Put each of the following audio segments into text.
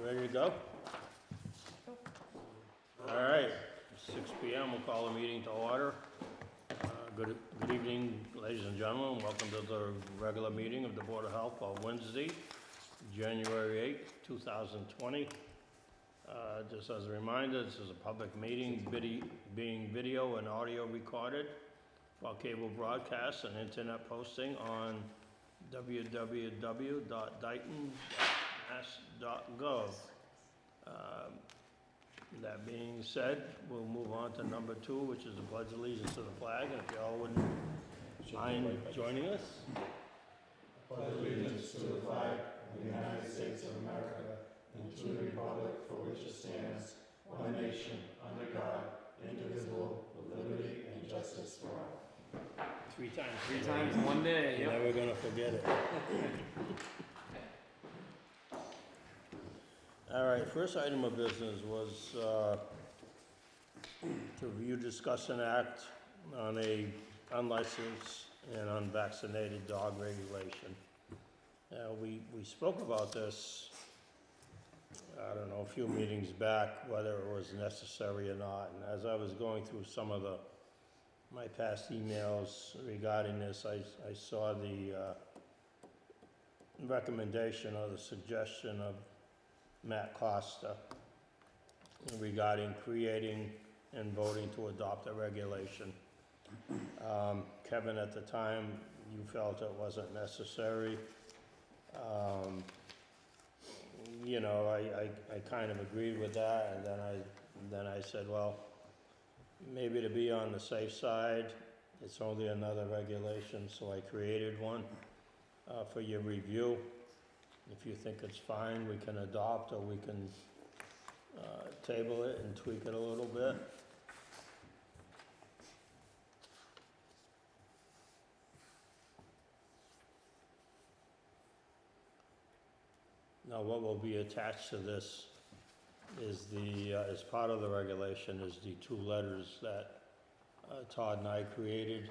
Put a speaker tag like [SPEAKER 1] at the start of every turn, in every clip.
[SPEAKER 1] Ready to go? All right, 6 PM, we'll call the meeting to order. Good evening, ladies and gentlemen. Welcome to the regular meeting of the Board of Health on Wednesday, January 8th, 2020. Just as a reminder, this is a public meeting being video and audio recorded for cable broadcast and internet posting on www.dayton-mass.gov. That being said, we'll move on to number 2, which is the pledge of allegiance to the flag, and if you all wouldn't mind joining us.
[SPEAKER 2] Pledge allegiance to the flag of the United States of America and to the republic for which it stands, one nation, under God, indivisible, with liberty and justice for all.
[SPEAKER 1] Three times.
[SPEAKER 3] 3 times in one day,
[SPEAKER 1] You're
[SPEAKER 3] yep.
[SPEAKER 1] never gonna forget it. All right, first item of business was to review, discuss, and act on a unlicensed and unvaccinated dog regulation. We spoke about this, I don't know, a few meetings back, whether it was necessary or not. And as I was going through some of my past emails regarding this, I saw the recommendation or the suggestion of Matt Costa regarding creating and voting to adopt a regulation. Kevin, at the time, you felt it wasn't necessary. You know, I kind of agreed with that, and then I said, well, maybe to be on the safe side, it's only another regulation, so I created one for your review. If you think it's fine, we can adopt, or we can table it and tweak it a little bit. Now, what will be attached to this is as part of the regulation, is the 2 letters that Todd and I created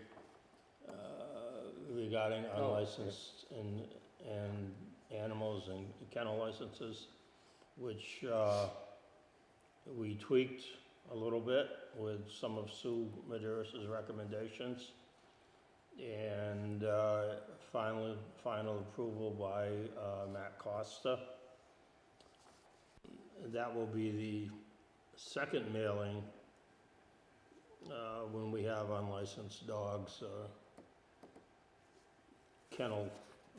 [SPEAKER 1] regarding unlicensed and animals and kennel licenses, which we tweaked a little bit with some of Sue Medeiros' recommendations, and final approval by Matt Costa. That will be the second mailing when we have unlicensed dogs, kennel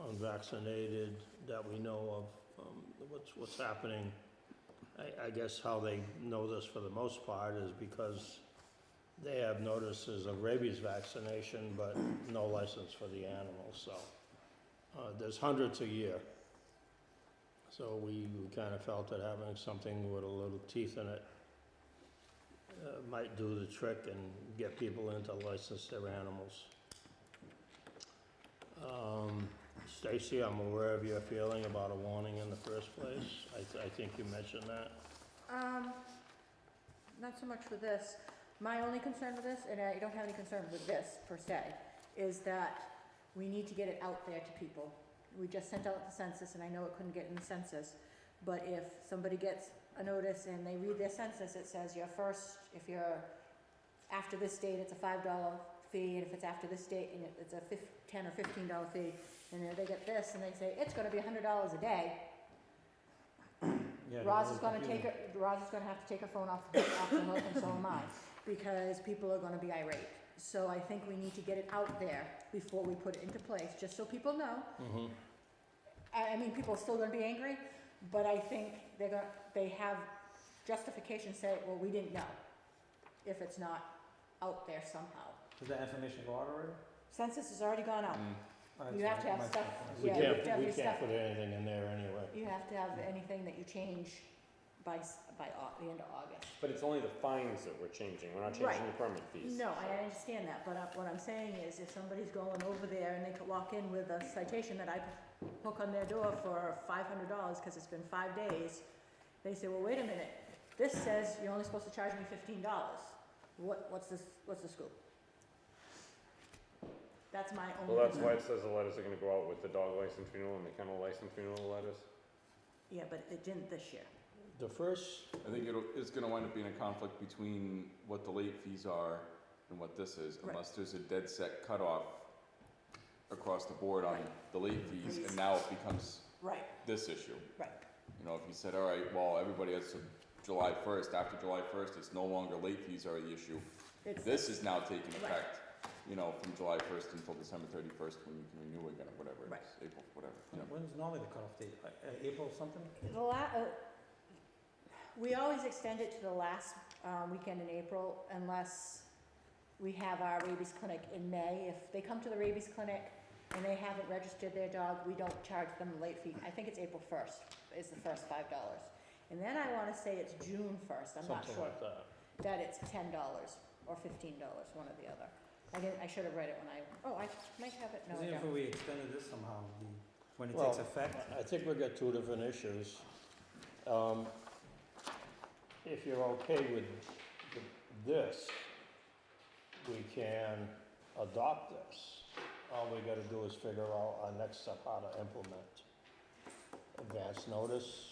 [SPEAKER 1] unvaccinated, that we know of. What's happening, I guess how they know this for the most part is because they have notices of rabies vaccination, but no license for the animals, so there's hundreds a year. So we kind of felt that having something with a little teeth in it might do the trick and get people in to license their animals. Stacy, I'm aware of your feeling about a warning in the first place. I think you mentioned that.
[SPEAKER 4] Not so much with this. My only concern with this, and I don't have any concern with this per se, is that we need to get it out there to people. We just sent out the census, and I know it couldn't get in the census, but if somebody gets a notice and they read their census, it says if you're after this date, it's a $5 fee, and if it's after this date, and it's a $10 or $15 fee, and then they get this, and they say, it's gonna be $100 a day.
[SPEAKER 1] Yeah,
[SPEAKER 4] Roz is gonna have to take her phone off the hook, and so am I, because people are gonna be irate. So I think we need to get it out there before we put it into place, just so people know.
[SPEAKER 1] Mm-hmm.
[SPEAKER 4] I mean, people are still gonna be angry, but I think they have justification to say, well, we didn't know, if it's not out there somehow.
[SPEAKER 3] Did that information go out already?
[SPEAKER 4] Census has already gone out.
[SPEAKER 3] That's
[SPEAKER 4] You have to have
[SPEAKER 3] my
[SPEAKER 4] stuff,
[SPEAKER 3] preference.
[SPEAKER 1] We
[SPEAKER 4] yeah, you have to have
[SPEAKER 1] we
[SPEAKER 4] your
[SPEAKER 1] can't
[SPEAKER 4] stuff.
[SPEAKER 1] put anything in there anyway.
[SPEAKER 4] You have to have anything that you change by the end of August.
[SPEAKER 5] But it's only the fines that we're changing, we're not
[SPEAKER 4] Right.
[SPEAKER 5] changing the permit fees.
[SPEAKER 4] No, I understand that, but what I'm saying is if somebody's going over there and they could walk in with a citation that I hook on their door for $500 because it's been 5 days, they say, well, wait a minute, this says you're only supposed to charge me $15. What's the scoop? That's my only
[SPEAKER 5] Well, that's
[SPEAKER 4] concern.
[SPEAKER 5] why it says the letters are gonna go out with the dog license renewal and the kennel license renewal letters.
[SPEAKER 4] Yeah, but it didn't this year.
[SPEAKER 1] The first,
[SPEAKER 6] I think it's gonna wind up being a conflict between what the late fees are and what this is,
[SPEAKER 4] Right.
[SPEAKER 6] unless there's a dead set cutoff across the board on
[SPEAKER 4] Right.
[SPEAKER 6] the late fees,
[SPEAKER 4] Fees.
[SPEAKER 6] and now it becomes
[SPEAKER 4] Right,
[SPEAKER 6] this issue.
[SPEAKER 4] right.
[SPEAKER 6] You know, if you said, all right, well, everybody has to July first, after July first, it's no longer late fees are the issue.
[SPEAKER 4] It's,
[SPEAKER 6] This is now taking
[SPEAKER 4] Right.
[SPEAKER 6] effect, you know, from July first until December 31st, when you can renew again, or whatever it
[SPEAKER 4] Right.
[SPEAKER 6] is, April, whatever, you know.
[SPEAKER 3] When's normally the cutoff date? April something?
[SPEAKER 4] we always extend it to the last, weekend in April unless we have our rabies clinic in May. If they come to the rabies clinic and they haven't registered their dog, we don't charge them a late fee. I think it's April first is the first $5. And then I wanna say it's June first, I'm not
[SPEAKER 1] something
[SPEAKER 4] sure,
[SPEAKER 1] like that.
[SPEAKER 4] that it's $10 or $15, one or the other. I should have read it when I might have it, no, I
[SPEAKER 3] Isn't it
[SPEAKER 4] don't.
[SPEAKER 3] if we extended this somehow, when it
[SPEAKER 1] Well,
[SPEAKER 3] takes effect?
[SPEAKER 1] I think we got two different issues. If you're okay with this, we can adopt this. All we gotta do is figure out our next step, how to implement. Advance notice,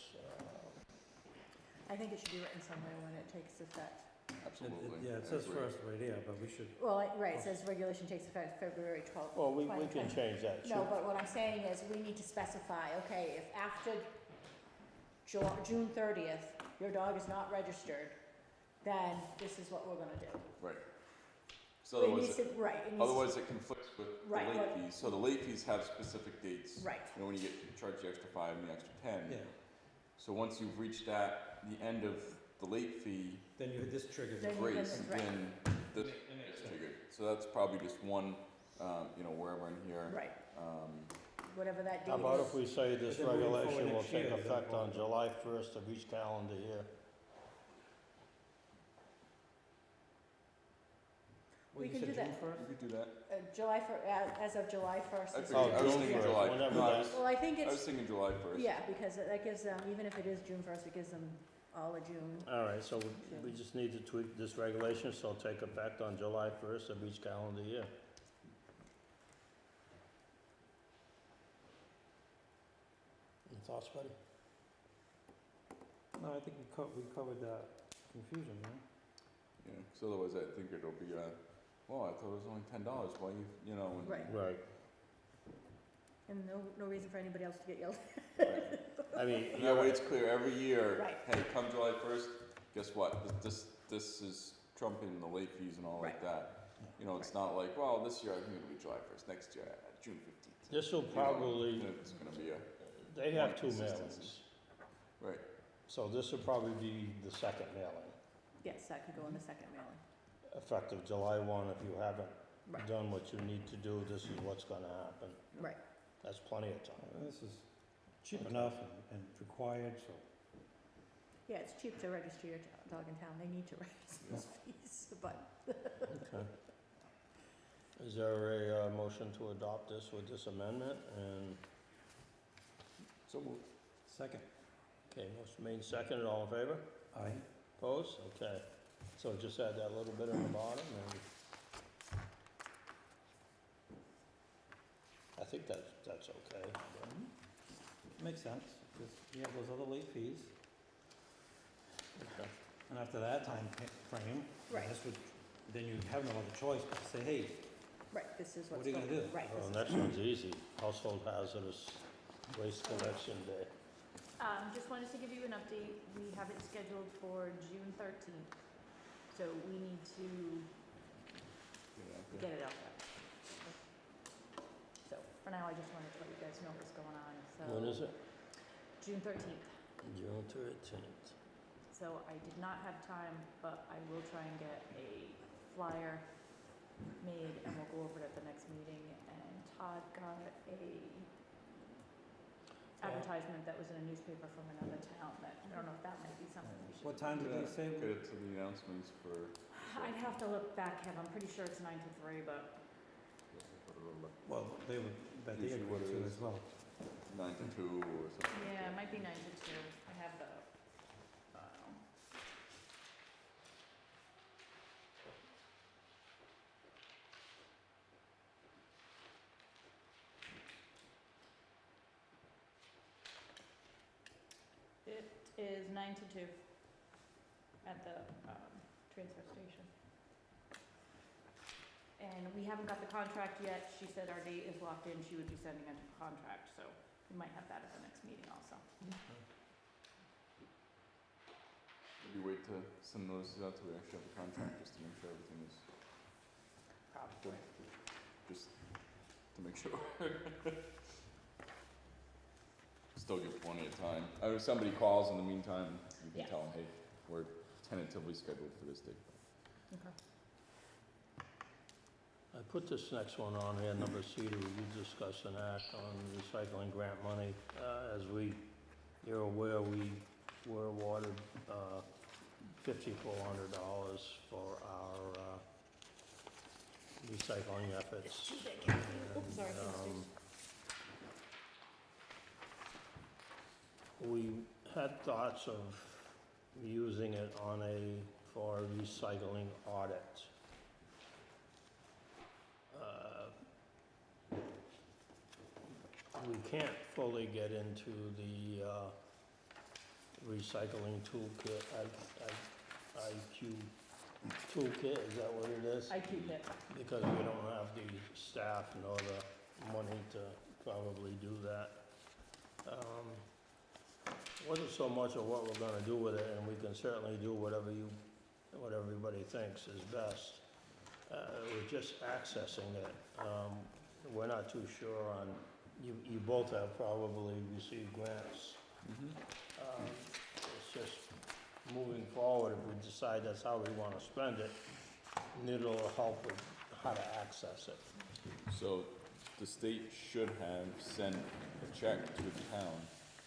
[SPEAKER 4] I think it should be written somewhere when it takes effect.
[SPEAKER 6] Absolutely.
[SPEAKER 3] Yeah, it
[SPEAKER 6] I
[SPEAKER 3] says
[SPEAKER 6] agree.
[SPEAKER 3] first right here, but we should,
[SPEAKER 4] Well, right, it says regulation takes effect February 12th.
[SPEAKER 1] well, we can
[SPEAKER 4] 2020.
[SPEAKER 1] change that.
[SPEAKER 4] No, but what I'm saying is, we need to specify, okay, if after June 30th, your dog is not registered, then this is what we're gonna do.
[SPEAKER 6] Right. So
[SPEAKER 4] It
[SPEAKER 6] otherwise,
[SPEAKER 4] needs to, right, it needs to.
[SPEAKER 6] otherwise it conflicts with the
[SPEAKER 4] Right,
[SPEAKER 6] late
[SPEAKER 4] what-
[SPEAKER 6] fees, so the late fees have specific dates.
[SPEAKER 4] Right,
[SPEAKER 6] You know, when you get charged the extra 5 and the extra 10.
[SPEAKER 3] yeah,
[SPEAKER 6] So once you've reached the end of the late fee
[SPEAKER 3] then this triggers
[SPEAKER 4] Then
[SPEAKER 3] it.
[SPEAKER 4] you-
[SPEAKER 6] grace,
[SPEAKER 4] it's right.
[SPEAKER 6] then this is triggered. So that's probably just one, you know, wherever in here.
[SPEAKER 4] right,
[SPEAKER 6] Um,
[SPEAKER 4] whatever that date
[SPEAKER 1] How
[SPEAKER 4] is.
[SPEAKER 1] about if we say this
[SPEAKER 3] But then moving forward
[SPEAKER 1] regulation will
[SPEAKER 3] next year,
[SPEAKER 1] take
[SPEAKER 3] you don't
[SPEAKER 1] effect on
[SPEAKER 3] want-
[SPEAKER 1] July 1st of each calendar year?
[SPEAKER 3] Well,
[SPEAKER 4] We
[SPEAKER 3] you
[SPEAKER 4] can
[SPEAKER 3] said
[SPEAKER 4] do
[SPEAKER 3] June
[SPEAKER 4] that.
[SPEAKER 3] first?
[SPEAKER 6] you could do that.
[SPEAKER 4] As of July 1st.
[SPEAKER 6] I
[SPEAKER 4] is-
[SPEAKER 6] figured, I was
[SPEAKER 1] June
[SPEAKER 6] thinking
[SPEAKER 1] 1st,
[SPEAKER 6] July.
[SPEAKER 1] whenever
[SPEAKER 6] No, I
[SPEAKER 1] that-
[SPEAKER 6] was,
[SPEAKER 4] Well, I think
[SPEAKER 6] I was
[SPEAKER 4] it's,
[SPEAKER 6] thinking July 1st.
[SPEAKER 4] yeah, because that gives them, even if it is June 1st, it gives them all of June.
[SPEAKER 1] All right, so we just need to tweak this regulation, so it'll take effect on July 1st of each calendar year. Any thoughts, buddy?
[SPEAKER 3] No, I think we covered that confusion, yeah?
[SPEAKER 6] Yeah, because otherwise I think it'll be, well, I thought it was only $10, why you know. and-
[SPEAKER 4] Right.
[SPEAKER 1] Right.
[SPEAKER 4] And no reason for anybody else to get yelled
[SPEAKER 6] Right.
[SPEAKER 1] I mean,
[SPEAKER 6] And that way it's clear every year,
[SPEAKER 4] Right.
[SPEAKER 6] hey, come July 1st, guess what? This is trumping the late fees and all like
[SPEAKER 4] Right.
[SPEAKER 6] that. You know, it's not like, well, this year I think it'll be July 1st, next year, June 15th.
[SPEAKER 1] this will
[SPEAKER 6] You know,
[SPEAKER 1] probably,
[SPEAKER 6] It's gonna be
[SPEAKER 1] they have
[SPEAKER 6] one
[SPEAKER 1] two
[SPEAKER 6] consistency.
[SPEAKER 1] mailings,
[SPEAKER 6] right.
[SPEAKER 1] so this will probably be the second mailing,
[SPEAKER 4] Yes, that could go in the second mailing.
[SPEAKER 1] effective July 1. If you haven't
[SPEAKER 4] Right.
[SPEAKER 1] done what you need to do, this is what's gonna happen.
[SPEAKER 4] Right.
[SPEAKER 1] That's plenty of time.
[SPEAKER 3] This is cheap enough and required, so.
[SPEAKER 4] Yeah, it's cheap to register your dog in town, they need to register those fees, but.
[SPEAKER 1] Okay. Is there a motion to adopt this with this amendment? And,
[SPEAKER 6] So moved.
[SPEAKER 3] Second.
[SPEAKER 1] okay, motion made second, all in favor?
[SPEAKER 3] Aye.
[SPEAKER 1] Opposed? Okay. So just add that little bit on the bottom and I think that's okay.
[SPEAKER 3] Makes sense, because you have those other late fees,
[SPEAKER 1] Okay.
[SPEAKER 3] and after that time frame,
[SPEAKER 4] Right.
[SPEAKER 3] that's what, then you have no other choice but to say, hey,
[SPEAKER 4] Right, this is
[SPEAKER 3] What
[SPEAKER 4] what's
[SPEAKER 3] are you
[SPEAKER 4] going,
[SPEAKER 3] gonna do?
[SPEAKER 4] right,
[SPEAKER 1] Well,
[SPEAKER 4] this
[SPEAKER 1] next
[SPEAKER 4] is,
[SPEAKER 1] one's easy. Household hazardous waste collection day.
[SPEAKER 7] Just wanted to give you an update. We have it scheduled for June 13th. So we need to get it out there. So for now, I just wanted to let you guys know what's going on. So
[SPEAKER 1] When is it?
[SPEAKER 7] June 13th.
[SPEAKER 1] June 13th.
[SPEAKER 7] So I did not have time, but I will try and get a flyer made and we'll go over it at the next meeting. And Todd got a advertisement that was in a newspaper from another town that, I don't know if that might be something we should.
[SPEAKER 3] what time did they say?
[SPEAKER 6] Get it to the announcements for.
[SPEAKER 7] I'd have to look back, Kev, I'm pretty sure it's 9 to 3, but
[SPEAKER 3] Well, they would, bet they
[SPEAKER 6] Usually
[SPEAKER 3] agreed
[SPEAKER 6] what
[SPEAKER 3] to
[SPEAKER 6] it
[SPEAKER 3] as
[SPEAKER 6] is.
[SPEAKER 3] well.
[SPEAKER 6] 9 to 2 or something.
[SPEAKER 7] yeah, it might be 9 to 2. I have the, it is 9 to 2 at the, transfer station. And we haven't got the contract yet. She said our date is locked in. She would be sending a contract, so we might have that at the next meeting also.
[SPEAKER 6] Maybe wait to send notices out till we actually have the contract, just to make sure everything is,
[SPEAKER 7] Probably.
[SPEAKER 6] just to make sure. Still give plenty of time. If somebody calls in the meantime, you can
[SPEAKER 7] Yeah.
[SPEAKER 6] tell them, hey, we're tentatively scheduled for this date.
[SPEAKER 7] Okay.
[SPEAKER 1] I put this next one on here, number C, to review, discuss, and act on recycling grant money. As you're aware, we were awarded $5,400 for our recycling efforts.
[SPEAKER 7] Oops, sorry,
[SPEAKER 1] And, we had thoughts of using it for a recycling audit. We can't fully get into the recycling toolkit, IQ toolkit, is that what it is?
[SPEAKER 7] I keep it.
[SPEAKER 1] Because we don't have the staff nor the money to probably do that. Wasn't so much of what we're gonna do with it, and we can certainly do what everybody thinks is best. We're just accessing it. We're not too sure on, you both have probably received grants. It's just moving forward, if we decide that's how we wanna spend it, it'll help with how to access it.
[SPEAKER 6] So the state should have sent a check to the town.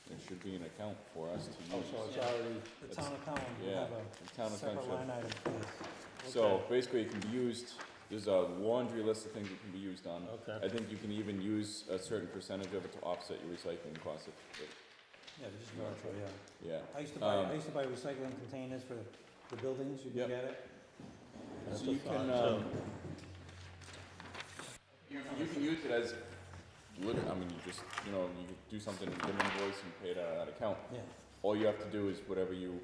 [SPEAKER 6] There should be an account for us to
[SPEAKER 1] Oh,
[SPEAKER 6] use.
[SPEAKER 1] so it's already,
[SPEAKER 3] The town account will
[SPEAKER 6] Yeah,
[SPEAKER 3] have
[SPEAKER 6] the town
[SPEAKER 3] a
[SPEAKER 6] account
[SPEAKER 3] separate
[SPEAKER 6] should.
[SPEAKER 3] line item for this.
[SPEAKER 6] So basically it can be used, there's a laundry list of things it can be used on.
[SPEAKER 1] okay.
[SPEAKER 6] I think you can even use a certain percentage of it to offset your recycling costs.
[SPEAKER 3] Yeah, but just virtual, yeah.
[SPEAKER 6] Yeah.
[SPEAKER 3] I used to buy recycling containers for the buildings, you
[SPEAKER 6] Yep.
[SPEAKER 3] can get it.
[SPEAKER 1] That's
[SPEAKER 6] So you
[SPEAKER 1] a
[SPEAKER 6] can,
[SPEAKER 1] thought, too.
[SPEAKER 6] you can use it as, I mean, you just, you could do something and get an invoice and pay it out of that account.
[SPEAKER 3] Yeah,
[SPEAKER 6] All you have to do is whatever you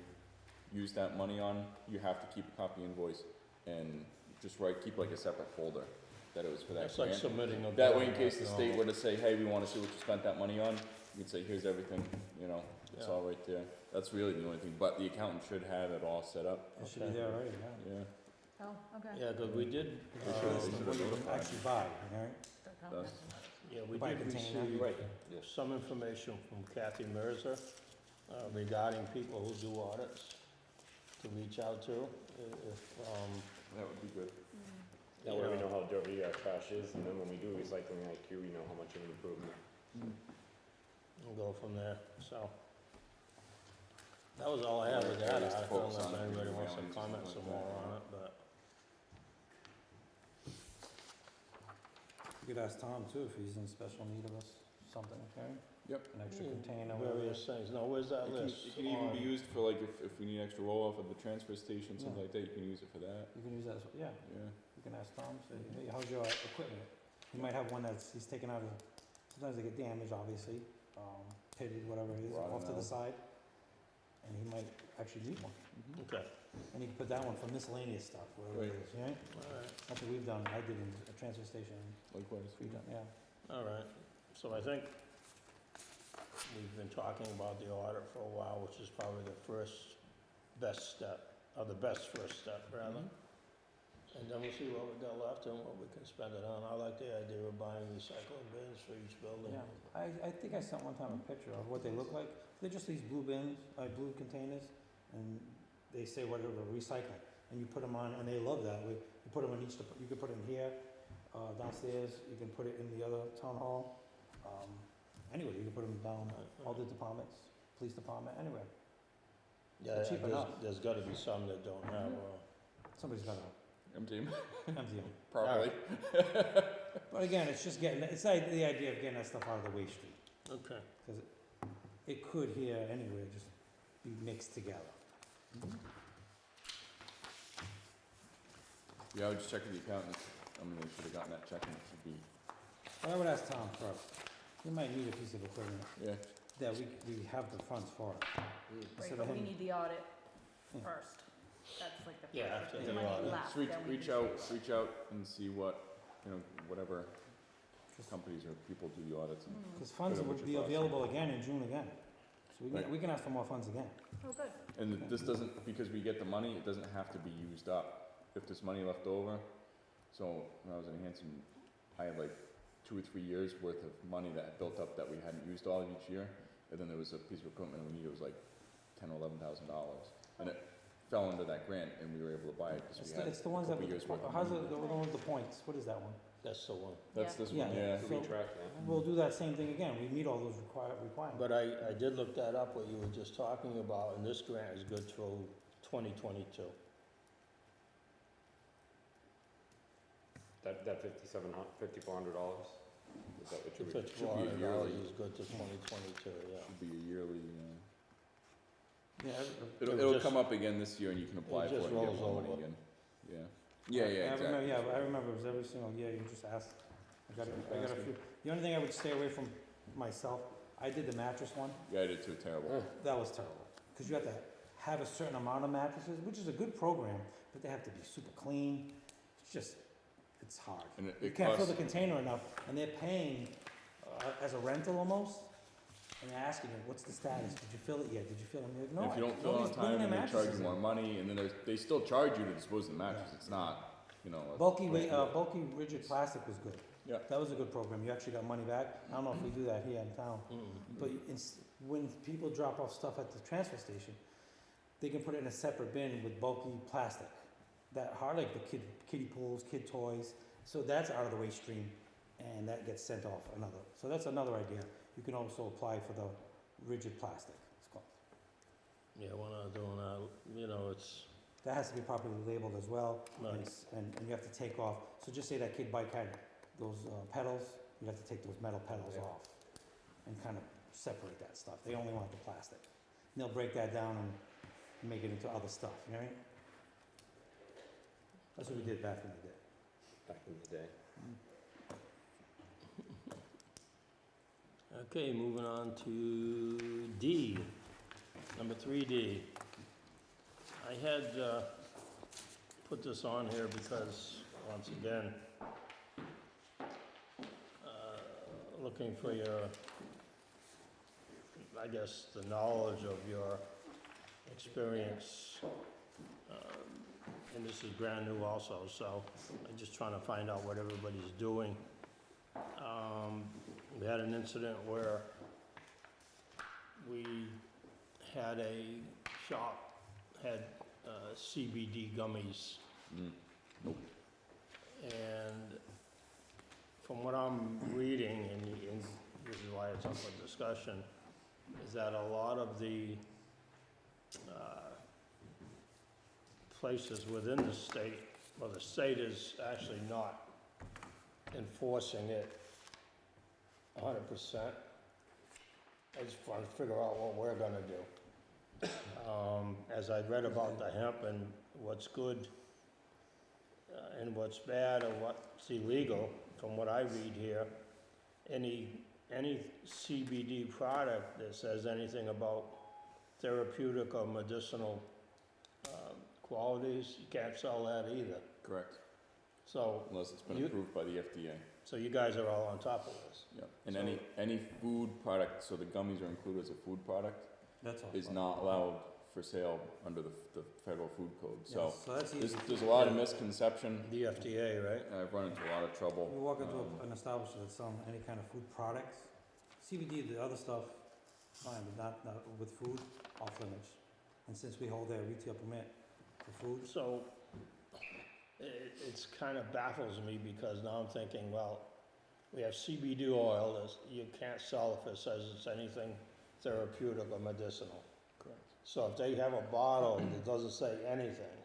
[SPEAKER 6] use that money on, you have to keep a copy invoice and just keep like a separate folder that it was for that
[SPEAKER 1] That's like
[SPEAKER 6] grant.
[SPEAKER 1] submitting a.
[SPEAKER 6] That way, in
[SPEAKER 1] bill,
[SPEAKER 6] case the
[SPEAKER 1] you
[SPEAKER 6] state
[SPEAKER 1] know.
[SPEAKER 6] were to say, hey, we wanna see what you spent that money on, you can say, here's everything, it's
[SPEAKER 1] Yeah.
[SPEAKER 6] all right there. That's really the only thing, but the accountant should have it all set up,
[SPEAKER 3] it should be
[SPEAKER 1] Okay.
[SPEAKER 3] there already, yeah.
[SPEAKER 6] yeah.
[SPEAKER 7] Oh, okay.
[SPEAKER 1] Yeah, because we did,
[SPEAKER 3] It's
[SPEAKER 6] sure
[SPEAKER 3] just
[SPEAKER 6] it's
[SPEAKER 3] what you can
[SPEAKER 6] notified.
[SPEAKER 3] actually buy, right?
[SPEAKER 6] That's-
[SPEAKER 1] yeah, we
[SPEAKER 3] Buy a
[SPEAKER 1] did
[SPEAKER 3] container.
[SPEAKER 1] receive
[SPEAKER 5] Right.
[SPEAKER 1] some information from Kathy Mercer regarding people who do audits to reach out to, if,
[SPEAKER 6] That would be good.
[SPEAKER 5] That way we know how dirty our trash is, and then when we do recycling IQ, we know how much of an improvement.
[SPEAKER 1] we'll go from there, so. That was all I had with that
[SPEAKER 6] Areas to
[SPEAKER 1] article,
[SPEAKER 6] focus
[SPEAKER 1] unless
[SPEAKER 6] on,
[SPEAKER 1] anybody
[SPEAKER 6] maybe
[SPEAKER 1] wants to
[SPEAKER 6] mailings or
[SPEAKER 1] comment
[SPEAKER 6] something
[SPEAKER 1] some
[SPEAKER 6] like
[SPEAKER 1] more
[SPEAKER 6] that.
[SPEAKER 1] on it, but.
[SPEAKER 3] You could ask Tom too, if he's in special need of us, something, okay?
[SPEAKER 6] Yep.
[SPEAKER 3] An extra container, whatever.
[SPEAKER 1] Various things, no, where's that
[SPEAKER 6] It can,
[SPEAKER 1] list?
[SPEAKER 6] it can even be
[SPEAKER 1] On-
[SPEAKER 6] used for like, if we need extra roll-off of the transfer station, something
[SPEAKER 3] Yeah.
[SPEAKER 6] like that, you can use it for that,
[SPEAKER 3] You can use that as, yeah,
[SPEAKER 6] yeah.
[SPEAKER 3] you can ask Tom, say, hey, how's your equipment? He might have one he's taken out of, sometimes they get damaged, obviously, pitted, whatever it is,
[SPEAKER 6] Rotted
[SPEAKER 3] off to the
[SPEAKER 6] out.
[SPEAKER 3] side. And he might actually need one,
[SPEAKER 1] Okay,
[SPEAKER 3] and he can put that one for miscellaneous stuff, whatever it
[SPEAKER 6] Right.
[SPEAKER 3] is, right?
[SPEAKER 1] all right,
[SPEAKER 3] That's what we've done, I did in a transfer station,
[SPEAKER 6] Likewise.
[SPEAKER 3] we done, yeah.
[SPEAKER 1] all right. So I think we've been talking about the audit for a while, which is probably the first best step, or the best first step, rather. And then we'll see what we got left and what we can spend it on. I like the idea of buying recycling bins for each building.
[SPEAKER 3] Yeah, I think I sent one time a picture of what they look like. They're just these blue bins, blue containers, and they say whatever, recycling. And you put them on, and they love that. You put them in each, you can put them here, downstairs, you can put it in the other town hall. Anyway, you can put them down, all the departments, police department, anywhere.
[SPEAKER 1] Yeah,
[SPEAKER 3] cheap enough.
[SPEAKER 1] there's gotta be some that don't have,
[SPEAKER 3] Somebody's gotta
[SPEAKER 6] Empty 'em
[SPEAKER 3] empty them.
[SPEAKER 6] properly.
[SPEAKER 3] But again, it's just it's like the idea of getting that stuff out of the waste stream.
[SPEAKER 1] okay.
[SPEAKER 3] Because it could here anyway, just be mixed together.
[SPEAKER 6] Yeah, I would just check with the accountant, they should have gotten that check and it should be,
[SPEAKER 3] But I would ask Tom first. He might need a piece of equipment.
[SPEAKER 6] yeah,
[SPEAKER 3] that we have the funds for it.
[SPEAKER 7] Right,
[SPEAKER 3] Instead
[SPEAKER 7] but
[SPEAKER 3] of
[SPEAKER 7] we
[SPEAKER 3] him-
[SPEAKER 7] need the audit
[SPEAKER 3] Yeah.
[SPEAKER 7] first. That's like the first.
[SPEAKER 1] Yeah,
[SPEAKER 7] if
[SPEAKER 1] after
[SPEAKER 7] there's
[SPEAKER 1] the
[SPEAKER 7] money
[SPEAKER 1] audit.
[SPEAKER 7] left,
[SPEAKER 6] Just reach,
[SPEAKER 7] then we
[SPEAKER 6] reach
[SPEAKER 7] can
[SPEAKER 6] out,
[SPEAKER 7] do it.
[SPEAKER 6] reach out and see what, you know, whatever companies or people do the audits and
[SPEAKER 7] Mhm.
[SPEAKER 3] Cause funds
[SPEAKER 6] Put in
[SPEAKER 3] will
[SPEAKER 6] what
[SPEAKER 3] be
[SPEAKER 6] your thoughts are.
[SPEAKER 3] available again in June again. So we
[SPEAKER 6] Right.
[SPEAKER 3] can, we can ask for more funds again.
[SPEAKER 7] Oh, good.
[SPEAKER 6] And this doesn't, because we get the money, it doesn't have to be used up. If there's money left over, so when I was in Hanson, I had like 2 or 3 years worth of money that had built up that we hadn't used all of each year. And then there was a piece of equipment we needed, it was like $10,000 or $11,000. And it fell under that grant and we were able to buy it because we had
[SPEAKER 3] It's
[SPEAKER 6] a
[SPEAKER 3] the ones that,
[SPEAKER 6] couple years worth of
[SPEAKER 3] how's
[SPEAKER 6] money.
[SPEAKER 3] it, the one with the points, what is that one?
[SPEAKER 1] That's the one.
[SPEAKER 6] That's
[SPEAKER 7] Yeah.
[SPEAKER 6] this one,
[SPEAKER 3] Yeah.
[SPEAKER 6] yeah.
[SPEAKER 5] We
[SPEAKER 3] So-
[SPEAKER 5] track that.
[SPEAKER 3] We'll do that same thing again, we meet all those requirements.
[SPEAKER 1] But I did look that up, what you were just talking about, and this grant is good through 2022.
[SPEAKER 5] That $5,400, is that what you were?
[SPEAKER 1] $5,400 is good to 2022, yeah.
[SPEAKER 6] Should be a yearly,
[SPEAKER 3] Yeah,
[SPEAKER 6] it'll
[SPEAKER 1] just-
[SPEAKER 6] come up again this year and you can apply for it
[SPEAKER 1] just
[SPEAKER 6] and get
[SPEAKER 1] rolls
[SPEAKER 6] more money
[SPEAKER 1] over.
[SPEAKER 6] again. Yeah. Yeah,
[SPEAKER 3] I remember,
[SPEAKER 6] exactly.
[SPEAKER 3] yeah, I remember it was every single year, you just ask, I got a few. The only thing I would stay away from myself, I did the mattress one,
[SPEAKER 6] Yeah, I did too, terrible.
[SPEAKER 3] that was terrible. Cause you have to have a certain amount of mattresses, which is a good program, but they have to be super clean. It's just, it's hard.
[SPEAKER 6] And
[SPEAKER 3] You
[SPEAKER 6] it
[SPEAKER 3] can't fill
[SPEAKER 6] costs,
[SPEAKER 3] the container enough, and they're paying, as a rental almost, and they're asking you, what's the status? Did you fill it yet? Did you fill it? You're like, no,
[SPEAKER 6] if you don't fill it on
[SPEAKER 3] nobody's bringing
[SPEAKER 6] time,
[SPEAKER 3] their
[SPEAKER 6] then they charge
[SPEAKER 3] mattresses
[SPEAKER 6] you more
[SPEAKER 3] in.
[SPEAKER 6] money, and then they still charge you to dispose of the mattress.
[SPEAKER 3] Yeah.
[SPEAKER 6] It's not, you know.
[SPEAKER 3] Bulky rigid plastic was good.
[SPEAKER 6] Yeah.
[SPEAKER 3] That was a good program. You actually got money back. I don't know if we do that here in town.
[SPEAKER 1] Mm.
[SPEAKER 3] But when people drop off stuff at the transfer station, they can put it in a separate bin with bulky plastic. That hard, like the kiddie pools, kid toys. So that's out of the waste stream, and that gets sent off another. So that's another idea. You can also apply for the rigid plastic, it's called.
[SPEAKER 1] Yeah, we're not doing that, you know, it's,
[SPEAKER 3] That has to be properly labeled as well,
[SPEAKER 1] Right.
[SPEAKER 3] and you have to take off. So just say that kid bike had those pedals, you have to take those metal pedals
[SPEAKER 5] Yeah.
[SPEAKER 3] off and kind of separate that stuff. They only want the plastic. And they'll break that down and make it into other stuff, you know what I mean? That's what we did back in the day.
[SPEAKER 5] Back in the day.
[SPEAKER 1] okay, moving on to D, number 3D. I had put this on here because, once again, looking for your, I guess, the knowledge of your experience, and this is brand new also, so I'm just trying to find out what everybody's doing. We had an incident where we had a shop, had CBD gummies,
[SPEAKER 6] Mm.
[SPEAKER 1] and from what I'm reading, and this is why it's up for discussion, is that a lot of the places within the state, well, the state is actually not enforcing it 100%. I just want to figure out what we're gonna do. As I read about the hemp and what's good and what's bad or what's illegal, from what I read here, any CBD product that says anything about therapeutic or medicinal qualities, you can't sell that either.
[SPEAKER 6] Correct.
[SPEAKER 1] So,
[SPEAKER 6] Unless it's been
[SPEAKER 1] You-
[SPEAKER 6] approved by the FDA.
[SPEAKER 1] so you guys are all on top of this.
[SPEAKER 6] Yeah. And
[SPEAKER 1] So-
[SPEAKER 6] any food product, so the gummies are included as a food product,
[SPEAKER 3] That's all.
[SPEAKER 6] is not allowed for sale under the federal food code.
[SPEAKER 3] Yeah,
[SPEAKER 6] So
[SPEAKER 3] that's
[SPEAKER 6] there's,
[SPEAKER 3] easy.
[SPEAKER 6] there's a lot of
[SPEAKER 1] Yeah.
[SPEAKER 6] misconception.
[SPEAKER 1] The FDA, right?
[SPEAKER 6] I've run into a lot of trouble.
[SPEAKER 3] You walk into
[SPEAKER 6] Um,
[SPEAKER 3] an establishment that's selling any kind of food products, CBD, the other stuff, fine, but not with food, off limits. And since we hold their retail permit for food,
[SPEAKER 1] So, it's kind of baffles me because now I'm thinking, well, we have CBD oil, you can't sell if it says it's anything therapeutic or medicinal.
[SPEAKER 6] Correct.
[SPEAKER 1] So if they have a bottle that doesn't say anything,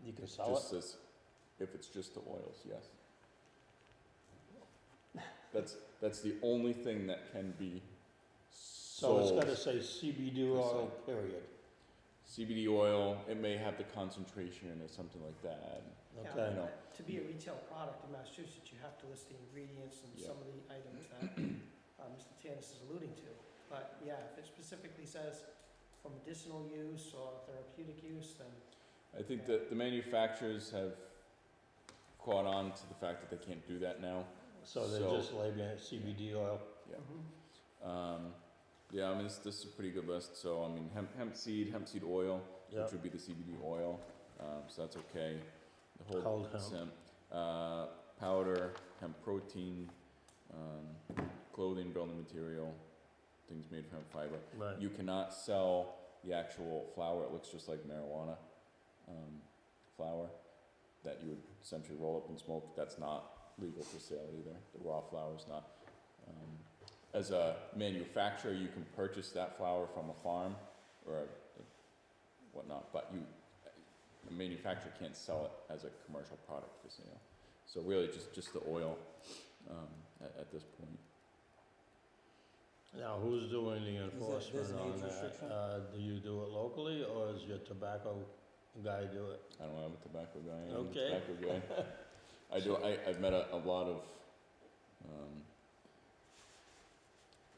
[SPEAKER 1] you can sell
[SPEAKER 6] Just
[SPEAKER 1] it?
[SPEAKER 6] says, if it's just the oils, yes. That's the only thing that can be
[SPEAKER 1] So it's
[SPEAKER 6] sold.
[SPEAKER 1] gotta say CBD oil, period.
[SPEAKER 6] CBD oil, it may have the concentration or something like that.
[SPEAKER 1] Okay.
[SPEAKER 6] You know,
[SPEAKER 2] To be a retail product in Massachusetts, you have to list the ingredients and
[SPEAKER 6] Yeah.
[SPEAKER 2] some of the items that Mr. Tanis is alluding to. But yeah, if it specifically says for medicinal use or therapeutic use, then
[SPEAKER 6] I think that the manufacturers have caught on to the fact that they can't do that now.
[SPEAKER 1] So they're
[SPEAKER 6] So-
[SPEAKER 1] just labeling it CBD oil?
[SPEAKER 6] Yeah. Yeah, I mean, this is a pretty good list, so, I mean, hemp seed oil,
[SPEAKER 1] Yeah,
[SPEAKER 6] which would be the CBD oil, so that's okay. The whole
[SPEAKER 1] Culled hemp.
[SPEAKER 6] powder, hemp protein, clothing, building material, things made from hemp fiber.
[SPEAKER 1] right.
[SPEAKER 6] You cannot sell the actual flower, it looks just like marijuana, flower, that you would essentially roll up and smoke, that's not legal for sale either, the raw flower is not. As a manufacturer, you can purchase that flower from a farm or whatnot, but a manufacturer can't sell it as a commercial product for sale. So really, just the oil, at this point.
[SPEAKER 1] Now, who's doing the
[SPEAKER 3] there's
[SPEAKER 1] enforcement
[SPEAKER 3] an
[SPEAKER 1] on
[SPEAKER 3] age
[SPEAKER 1] that?
[SPEAKER 3] restriction?
[SPEAKER 1] Do you do it locally, or is your tobacco guy do it?
[SPEAKER 6] I don't have a tobacco guy, I am a
[SPEAKER 1] Okay.
[SPEAKER 6] tobacco guy. I've met a lot of,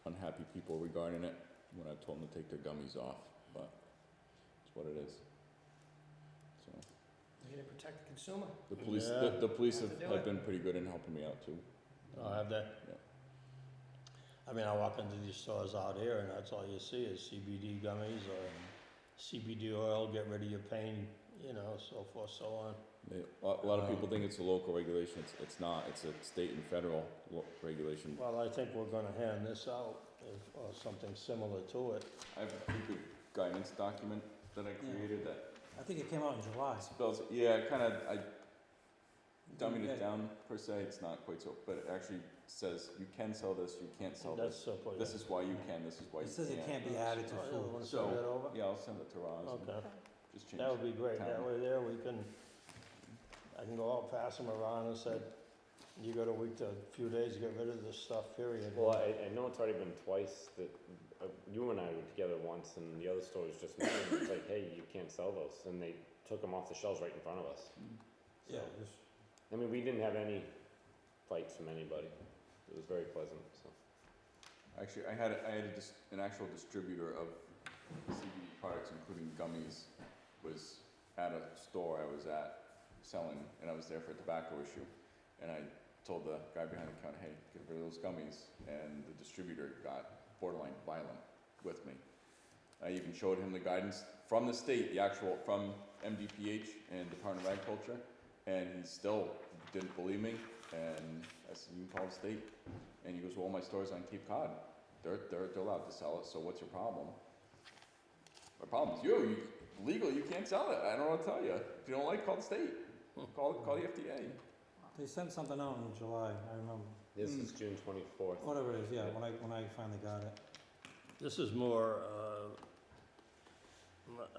[SPEAKER 6] unhappy people regarding it when I've told them to take their gummies off, but it's what it is. So,
[SPEAKER 2] you're gonna protect the consumer.
[SPEAKER 6] the police,
[SPEAKER 1] Yeah.
[SPEAKER 6] the police
[SPEAKER 2] Have to do
[SPEAKER 6] have
[SPEAKER 2] it.
[SPEAKER 6] been pretty good in helping me out too.
[SPEAKER 1] Oh, have they?
[SPEAKER 6] Yeah.
[SPEAKER 1] I mean, I walk into these stores out here and that's all you see is CBD gummies or CBD oil, get rid of your pain, you know, so forth, so on.
[SPEAKER 6] A lot of people think it's a local regulation, it's not, it's a state and federal regulation.
[SPEAKER 1] Well, I think we're gonna hand this out, or something similar to it.
[SPEAKER 6] I have a pretty good guidance document that I created that
[SPEAKER 3] I think it came out in July.
[SPEAKER 6] spells, yeah, I dummied
[SPEAKER 3] Yeah.
[SPEAKER 6] it down per se, it's not quite so, but it actually says you can sell this, you can't sell
[SPEAKER 1] That's
[SPEAKER 6] this.
[SPEAKER 1] so.
[SPEAKER 6] This is why you can, this is why you
[SPEAKER 3] It
[SPEAKER 6] can't.
[SPEAKER 3] says it can't be added to
[SPEAKER 1] Oh, yeah,
[SPEAKER 3] food.
[SPEAKER 1] wanna
[SPEAKER 6] So,
[SPEAKER 1] send that over?
[SPEAKER 6] Yeah, I'll send it to Roz and
[SPEAKER 1] Okay,
[SPEAKER 6] just change
[SPEAKER 1] that would be great, that
[SPEAKER 6] town.
[SPEAKER 1] way there we can, I can go out, pass them around and said, you got a week to, a few days to get rid of this stuff, period.
[SPEAKER 5] Well, I know it's already been twice that, you and I were together once and the other store was just me, and it's like, hey, you can't sell those, and they took them off the shelves right in front of us.
[SPEAKER 3] Yeah,
[SPEAKER 5] So,
[SPEAKER 3] just,
[SPEAKER 5] I mean, we didn't have any fights from anybody, it was very pleasant, so.
[SPEAKER 6] Actually, I had an actual distributor of CBD products, including gummies, was at a store I was at selling, and I was there for a tobacco issue. And I told the guy behind the counter, hey, get rid of those gummies. And the distributor got borderline violent with me. I even showed him the guidance from the state, the actual, from MDPH and Department of Agriculture, and he still didn't believe me. And I said, you can call the state. And he goes, well, my store's on Cape Cod. They're allowed to sell it, so what's your problem? My problem's you legally you can't sell it. I don't know what to tell you. If you don't like, call the state. Call the FDA.
[SPEAKER 3] they sent something out in July, I remember.
[SPEAKER 5] This is June 24th.
[SPEAKER 3] Whatever it is, yeah, when I finally got it.
[SPEAKER 1] This is more,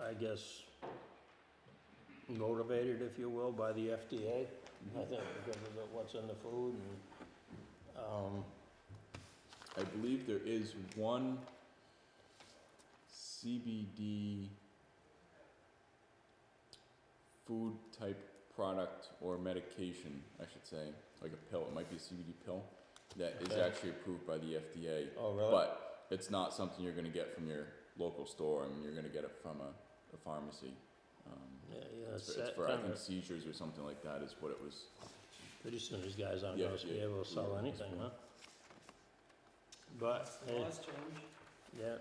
[SPEAKER 1] I guess, motivated, if you will, by the FDA, I think, because of what's in the food and,
[SPEAKER 6] I believe there is one CBD food type product or medication, I should say, like a pill, it might be a CBD pill, that is
[SPEAKER 1] Okay.
[SPEAKER 6] actually approved by the FDA.
[SPEAKER 1] oh, really?
[SPEAKER 6] But it's not something you're gonna get from your local store, I mean, you're gonna get it from a pharmacy.
[SPEAKER 1] Yeah,
[SPEAKER 6] It's
[SPEAKER 1] it's
[SPEAKER 6] for, I think, seizures or something like that is what it was.
[SPEAKER 1] pretty soon these guys aren't
[SPEAKER 6] Yeah,
[SPEAKER 1] gonna be
[SPEAKER 6] yeah,
[SPEAKER 1] able to sell
[SPEAKER 6] yeah.
[SPEAKER 1] anything, huh? But, hey,
[SPEAKER 2] Laws change.
[SPEAKER 1] yeah,
[SPEAKER 3] Yeah,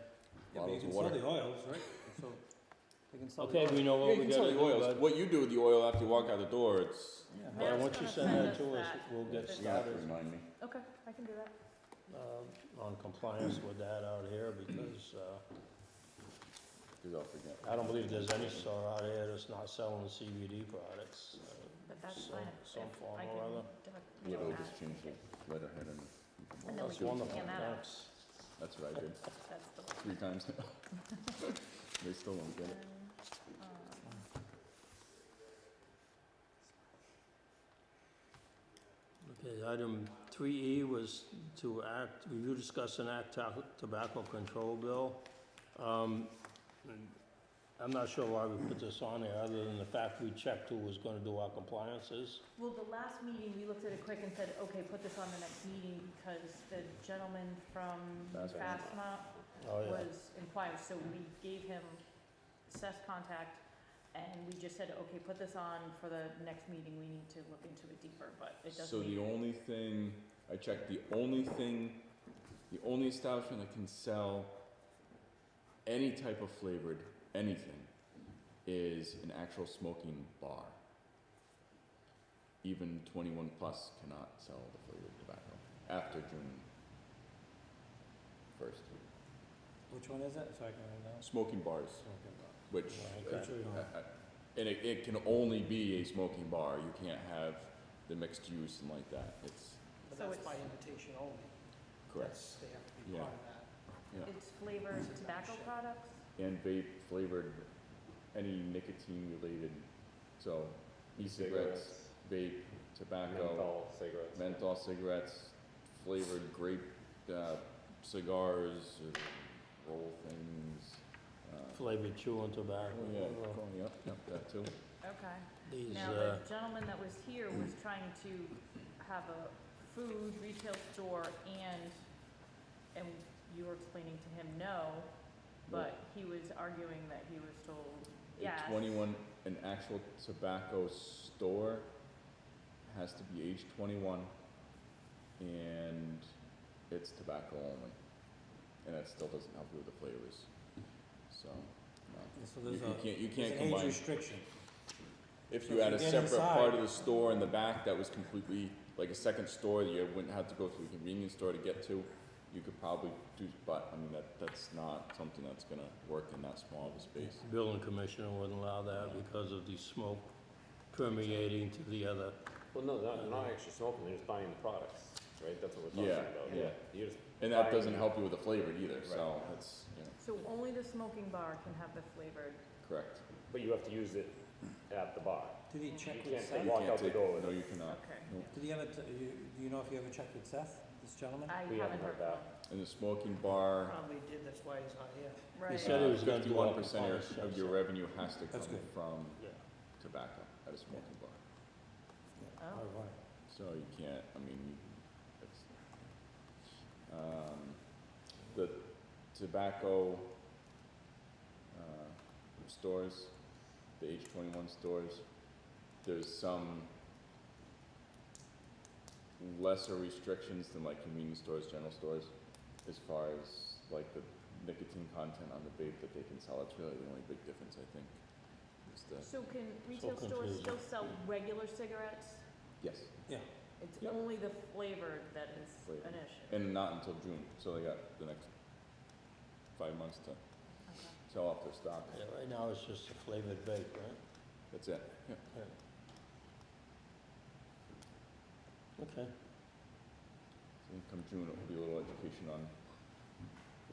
[SPEAKER 3] but
[SPEAKER 6] Bottles
[SPEAKER 3] you
[SPEAKER 6] of
[SPEAKER 3] can sell
[SPEAKER 6] water.
[SPEAKER 3] the oils, right? So, they can sell the
[SPEAKER 1] okay,
[SPEAKER 3] oils.
[SPEAKER 1] we know
[SPEAKER 6] Yeah,
[SPEAKER 1] what
[SPEAKER 6] you
[SPEAKER 1] we
[SPEAKER 6] can sell
[SPEAKER 1] gotta
[SPEAKER 6] the
[SPEAKER 1] do,
[SPEAKER 6] oils.
[SPEAKER 1] bud.
[SPEAKER 6] What you do with the oil after you walk out the door, it's,
[SPEAKER 3] Yeah.
[SPEAKER 1] Well,
[SPEAKER 7] Matt's
[SPEAKER 1] once you
[SPEAKER 7] gonna
[SPEAKER 1] send
[SPEAKER 7] send
[SPEAKER 1] that
[SPEAKER 7] us
[SPEAKER 1] to us,
[SPEAKER 7] that.
[SPEAKER 1] we'll get
[SPEAKER 7] If it's-
[SPEAKER 6] you have to
[SPEAKER 1] started,
[SPEAKER 6] remind me.
[SPEAKER 7] Okay, I can do that.
[SPEAKER 1] on compliance with that out here, because,
[SPEAKER 6] Cause I'll forget.
[SPEAKER 1] I don't believe there's any store out here that's not selling CBD products,
[SPEAKER 7] But that's
[SPEAKER 1] some-
[SPEAKER 7] fine.
[SPEAKER 1] some
[SPEAKER 7] If
[SPEAKER 1] form
[SPEAKER 7] I
[SPEAKER 1] or
[SPEAKER 7] can
[SPEAKER 1] other.
[SPEAKER 6] Yeah,
[SPEAKER 7] document
[SPEAKER 6] we'll
[SPEAKER 7] that.
[SPEAKER 6] just change the letterhead and.
[SPEAKER 7] And then we
[SPEAKER 1] That's
[SPEAKER 7] can
[SPEAKER 1] wonderful,
[SPEAKER 7] scan that out.
[SPEAKER 1] thanks.
[SPEAKER 6] That's what I did,
[SPEAKER 7] That's the
[SPEAKER 6] 3 times. They still won't get it.
[SPEAKER 1] Okay, item 3E was to review, discuss, and act tobacco control bill. I'm not sure why we put this on there, other than the fact we checked who was gonna do our compliances.
[SPEAKER 7] Well, the last meeting, we looked at it quick and said, okay, put this on the next meeting because the gentleman from
[SPEAKER 6] Fastma.
[SPEAKER 7] FASMA
[SPEAKER 1] Oh, yeah.
[SPEAKER 7] was inquired, so we gave him Seth's contact, and we just said, okay, put this on for the next meeting, we need to look into it deeper, but it doesn't
[SPEAKER 6] So the
[SPEAKER 7] mean.
[SPEAKER 6] only thing, I checked, the only establishment that can sell any type of flavored anything is an actual smoking bar. Even 21 plus cannot sell the flavored tobacco after June 1st.
[SPEAKER 3] Which one is it, so I can write it down?
[SPEAKER 6] Smoking bars, which,
[SPEAKER 1] Okay.
[SPEAKER 3] Which we don't.
[SPEAKER 6] and it can only be a smoking bar. You can't have the mixed use and like that. It's
[SPEAKER 8] But
[SPEAKER 7] So
[SPEAKER 8] that's
[SPEAKER 7] it's-
[SPEAKER 8] by invitation only.
[SPEAKER 6] correct.
[SPEAKER 8] That's- They have to be
[SPEAKER 6] Yeah.
[SPEAKER 8] part of that.
[SPEAKER 6] Yeah.
[SPEAKER 7] It's flavored tobacco products?
[SPEAKER 6] And vape flavored, any nicotine related, so e-cigarettes, vape, tobacco,
[SPEAKER 5] Menthol cigarettes.
[SPEAKER 6] menthol cigarettes, flavored grape, cigars, roll things.
[SPEAKER 1] Flavored chewing tobacco.
[SPEAKER 6] Oh, yeah, yep, that too.
[SPEAKER 7] Okay.
[SPEAKER 1] These,
[SPEAKER 7] Now, the gentleman that was here was trying to have a food retail store and you were explaining to him no, but he was arguing that he was told yes.
[SPEAKER 6] An actual tobacco store has to be age 21 and it's tobacco only. And that still doesn't help you with the flavors. So, no.
[SPEAKER 3] So
[SPEAKER 6] You
[SPEAKER 3] there's a,
[SPEAKER 6] you
[SPEAKER 3] there's
[SPEAKER 6] can't
[SPEAKER 3] an age
[SPEAKER 6] combine.
[SPEAKER 3] restriction.
[SPEAKER 6] If
[SPEAKER 3] So
[SPEAKER 6] you
[SPEAKER 3] if
[SPEAKER 6] had
[SPEAKER 3] you
[SPEAKER 6] a
[SPEAKER 3] get
[SPEAKER 6] separate part of
[SPEAKER 3] inside-
[SPEAKER 6] the store in the back that was completely, like a second store that you wouldn't have to go through a convenience store to get to, you could probably do, but, I mean, that's not something that's gonna work in that small of a space.
[SPEAKER 1] building commissioner wouldn't allow that because of the smoke permeating to the other.
[SPEAKER 5] Well, no, they're not actually smoking, they're just buying the products, right? That's what we're talking
[SPEAKER 6] Yeah,
[SPEAKER 5] about.
[SPEAKER 6] yeah.
[SPEAKER 5] You're just
[SPEAKER 6] And that
[SPEAKER 5] buying
[SPEAKER 6] doesn't
[SPEAKER 5] the-
[SPEAKER 6] help you with the flavor either, so that's,
[SPEAKER 7] So only the smoking bar can have the flavored.
[SPEAKER 6] correct.
[SPEAKER 5] But you have to use it at the bar.
[SPEAKER 3] Did he
[SPEAKER 5] You
[SPEAKER 3] check with
[SPEAKER 5] can't
[SPEAKER 3] Seth?
[SPEAKER 5] take- walk out the door with
[SPEAKER 6] No,
[SPEAKER 5] it.
[SPEAKER 6] you cannot.
[SPEAKER 7] Okay.
[SPEAKER 3] Did he ever, do you know if he ever checked with Seth, this gentleman?
[SPEAKER 7] I
[SPEAKER 5] We
[SPEAKER 7] haven't
[SPEAKER 5] haven't
[SPEAKER 7] heard
[SPEAKER 5] heard
[SPEAKER 7] from him.
[SPEAKER 6] And the smoking bar,
[SPEAKER 8] Probably did, that's why he's not here.
[SPEAKER 7] Right.
[SPEAKER 1] said he was gonna do all
[SPEAKER 6] 51%
[SPEAKER 1] components,
[SPEAKER 6] of your
[SPEAKER 1] so-
[SPEAKER 6] revenue has to
[SPEAKER 3] That's
[SPEAKER 6] come
[SPEAKER 3] good.
[SPEAKER 6] from
[SPEAKER 1] Yeah.
[SPEAKER 6] tobacco at a smoking bar.
[SPEAKER 3] Yeah.
[SPEAKER 7] Oh.
[SPEAKER 3] Oh, right.
[SPEAKER 6] So you can't, I mean, it's, the tobacco, stores, the age 21 stores, there's some lesser restrictions than like convenience stores, general stores, as far as like the nicotine content on the vape that they can sell. That's really the only big difference, I think, is the,
[SPEAKER 7] So can retail stores
[SPEAKER 1] confusing.
[SPEAKER 7] still sell regular cigarettes?
[SPEAKER 6] yes,
[SPEAKER 3] Yeah,
[SPEAKER 7] It's
[SPEAKER 6] Yep.
[SPEAKER 7] only the flavored that is
[SPEAKER 6] Flavored.
[SPEAKER 7] an issue.
[SPEAKER 6] and not until June, so they got the next 5 months to
[SPEAKER 7] Okay.
[SPEAKER 6] sell off their stock.
[SPEAKER 1] Yeah, right now it's just a flavored vape, right?
[SPEAKER 6] That's it, yeah.
[SPEAKER 1] Okay.
[SPEAKER 6] So come June, it'll be a little education on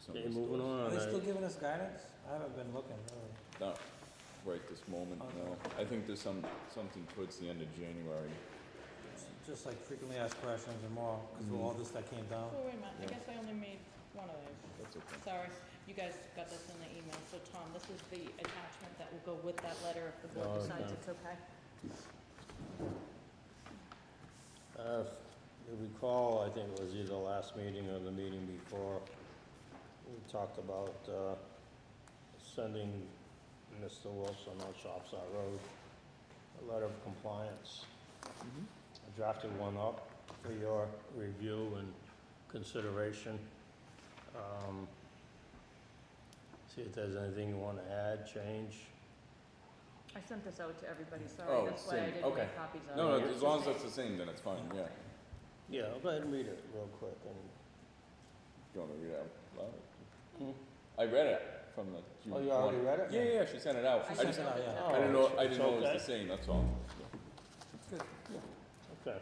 [SPEAKER 6] some of
[SPEAKER 1] Okay,
[SPEAKER 6] the
[SPEAKER 1] moving
[SPEAKER 6] stores.
[SPEAKER 3] are
[SPEAKER 1] on.
[SPEAKER 3] they
[SPEAKER 1] I-
[SPEAKER 3] still giving us guidance? I haven't been looking, really.
[SPEAKER 6] Not right this moment, no. I think there's something towards the end of January.
[SPEAKER 3] Just like frequently asked questions and more, because of all this that came down.
[SPEAKER 9] Oh, wait a minute, I
[SPEAKER 6] Yeah.
[SPEAKER 9] guess I only made one of those.
[SPEAKER 6] That's okay.
[SPEAKER 9] Sorry, you guys got this in the email, so Tom, this is the attachment that will go with that letter if the board
[SPEAKER 1] Oh,
[SPEAKER 9] decides
[SPEAKER 1] okay.
[SPEAKER 9] it's okay.
[SPEAKER 1] If you recall, I think it was either the last meeting or the meeting before, we talked about, sending Mr. Wilson on Shopside Road a letter of compliance. I drafted one up for your review and consideration. See if there's anything you wanna add, change.
[SPEAKER 7] I sent this out to everybody,
[SPEAKER 6] Oh,
[SPEAKER 7] sorry, that's why I
[SPEAKER 6] same,
[SPEAKER 7] didn't
[SPEAKER 6] okay.
[SPEAKER 7] make copies of it.
[SPEAKER 6] No, no, as long as that's the same, then it's fine, yeah.
[SPEAKER 1] Yeah, I'll go ahead and read it real quick and.
[SPEAKER 6] Do you want me to read it out loud?
[SPEAKER 1] Hmm?
[SPEAKER 6] I read it from the June
[SPEAKER 1] Oh, you already
[SPEAKER 6] one.
[SPEAKER 1] read it?
[SPEAKER 6] Yeah, yeah, she sent it out.
[SPEAKER 7] I
[SPEAKER 6] I
[SPEAKER 7] sent
[SPEAKER 6] just,
[SPEAKER 7] it out,
[SPEAKER 3] yeah.
[SPEAKER 7] yeah.
[SPEAKER 6] I didn't know, I
[SPEAKER 1] It's
[SPEAKER 6] didn't know it was
[SPEAKER 1] okay.
[SPEAKER 6] the same, that's all.
[SPEAKER 1] Okay.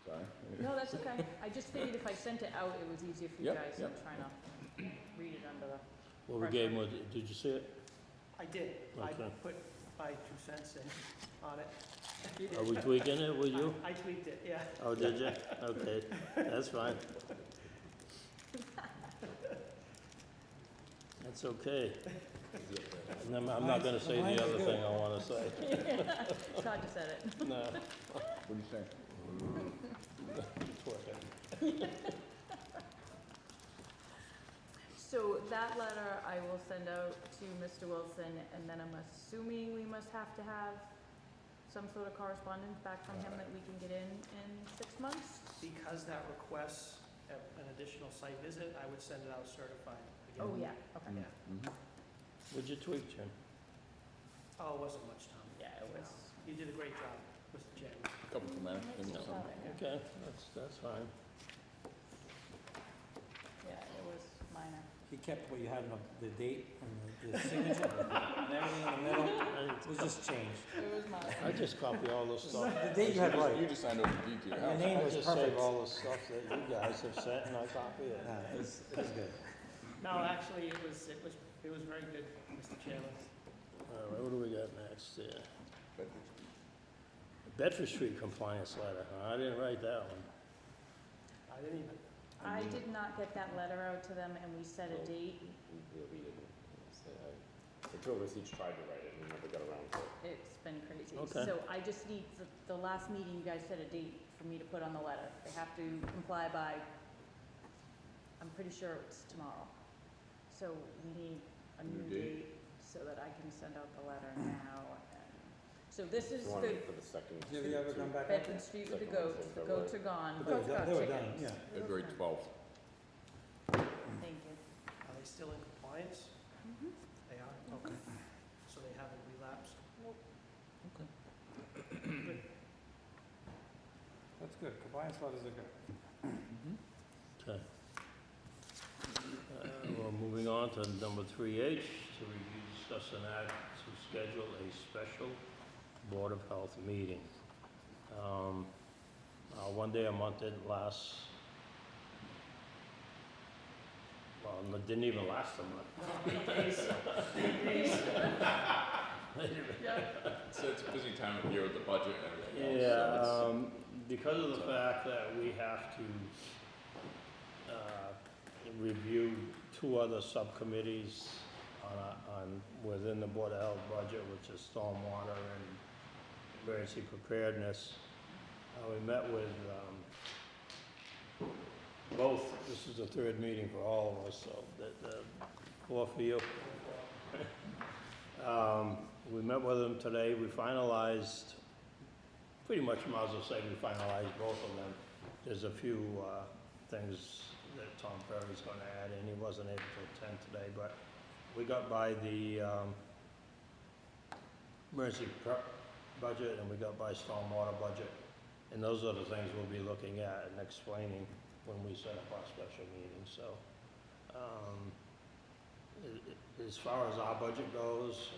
[SPEAKER 6] Sorry.
[SPEAKER 7] No, that's okay. I just figured if I sent it out, it was easier for you
[SPEAKER 6] Yep,
[SPEAKER 7] guys than
[SPEAKER 6] yep.
[SPEAKER 7] trying to read it under the.
[SPEAKER 1] What we gave him was, did you see it?
[SPEAKER 8] I did, I
[SPEAKER 1] Okay.
[SPEAKER 8] put my 2 cents in on it.
[SPEAKER 1] Are we tweaking it with you?
[SPEAKER 8] I tweaked it, yeah.
[SPEAKER 1] Oh, did you? Okay, that's fine. That's okay. And I'm not gonna say the other thing I wanna say.
[SPEAKER 7] Todd just said it.
[SPEAKER 1] No.
[SPEAKER 6] What do you think?
[SPEAKER 7] So So that letter I will send out to Mr. Wilson, and then I'm assuming we must have to have some sort of correspondence back from him that we can get in 6 months?
[SPEAKER 8] Because that requests an additional site visit, I would send it out certified. Again.
[SPEAKER 7] Oh, yeah, okay.
[SPEAKER 8] Yeah.
[SPEAKER 6] Mhm.
[SPEAKER 1] Would you tweak, Jim?
[SPEAKER 8] Oh, it wasn't much time.
[SPEAKER 7] Yeah, it was.
[SPEAKER 8] You did a great job, Mr. Chairman.
[SPEAKER 6] A couple dramatic things or something.
[SPEAKER 1] Okay, that's fine.
[SPEAKER 7] Yeah, it was minor.
[SPEAKER 3] He kept what you had in the date and the signature and everything in the middle. It was just changed.
[SPEAKER 7] It was minor.
[SPEAKER 1] I just copy all the stuff.
[SPEAKER 3] The date you had
[SPEAKER 6] You
[SPEAKER 3] right.
[SPEAKER 6] just signed over the deed to your
[SPEAKER 3] Your
[SPEAKER 6] house.
[SPEAKER 3] name
[SPEAKER 1] I
[SPEAKER 3] was
[SPEAKER 1] just save
[SPEAKER 3] perfect.
[SPEAKER 1] all the stuff that you guys have sent and I copy it.
[SPEAKER 3] Yeah, it was good.
[SPEAKER 8] No, actually, it was very good, Mr. Chairman.
[SPEAKER 1] All right, what do we got next here? Bedford Street compliance letter, huh? I didn't write that one.
[SPEAKER 8] I didn't even,
[SPEAKER 7] I did not get that letter out to them, and we set a date.
[SPEAKER 5] We didn't. The two of us each tried to write it and we never got around to it.
[SPEAKER 7] It's been crazy.
[SPEAKER 1] Okay.
[SPEAKER 7] So I just need, the last meeting, you guys set a date for me to put on the letter. They have to comply by, I'm pretty sure it's tomorrow. So we need a
[SPEAKER 6] New
[SPEAKER 7] new
[SPEAKER 6] date?
[SPEAKER 7] date so that I can send out the letter now. So this is
[SPEAKER 5] You want
[SPEAKER 7] the
[SPEAKER 5] it for the second?
[SPEAKER 3] Have you ever come back up
[SPEAKER 7] Bedford
[SPEAKER 3] there?
[SPEAKER 7] Street with the
[SPEAKER 5] Second
[SPEAKER 7] goats.
[SPEAKER 5] one,
[SPEAKER 7] The
[SPEAKER 5] February.
[SPEAKER 7] goats are gone.
[SPEAKER 3] They were
[SPEAKER 7] Goats
[SPEAKER 3] done-
[SPEAKER 7] got
[SPEAKER 3] they were done,
[SPEAKER 7] chickens.
[SPEAKER 3] yeah.
[SPEAKER 6] February 12th.
[SPEAKER 7] Thank you.
[SPEAKER 8] are they still in compliance?
[SPEAKER 7] Mhm.
[SPEAKER 8] They are? Okay. So they haven't relapsed?
[SPEAKER 3] That's good. Compliance letters are good.
[SPEAKER 1] Okay. Well, moving on to number 3H, to review, discuss, and act to schedule a special Board of Health meeting. One day a month didn't last, well, it didn't even last a month.
[SPEAKER 6] It's a busy time of year with the budget and everything else.
[SPEAKER 1] Yeah,
[SPEAKER 6] so
[SPEAKER 1] because of the fact that we have to review 2 other subcommittees within the Board of Health budget, which is stormwater and emergency preparedness. We met with both, this is the 3rd meeting for all of us, so the 4th for you. We met with them today, we finalized, pretty much might as well say we finalized both of them. There's a few things that Tom Perry's gonna add in, he wasn't able to attend today, but we got by the emergency prep budget and we got by stormwater budget. And those are the things we'll be looking at and explaining when we set up our special meeting, so. As far as our budget goes,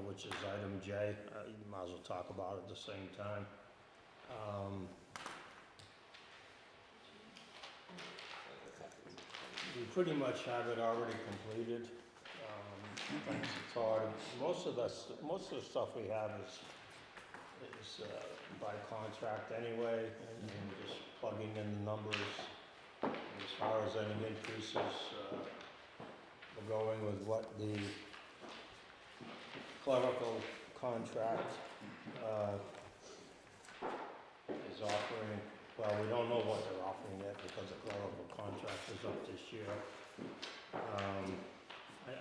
[SPEAKER 1] which is item J, you might as well talk about it at the same time. We pretty much have it already completed. Thanks to Todd. Most of the stuff we have is by contract anyway, and just plugging in the numbers. As far as any increases, we're going with what the clerical contract is offering. Well, we don't know what they're offering yet because the clerical contract is up this year.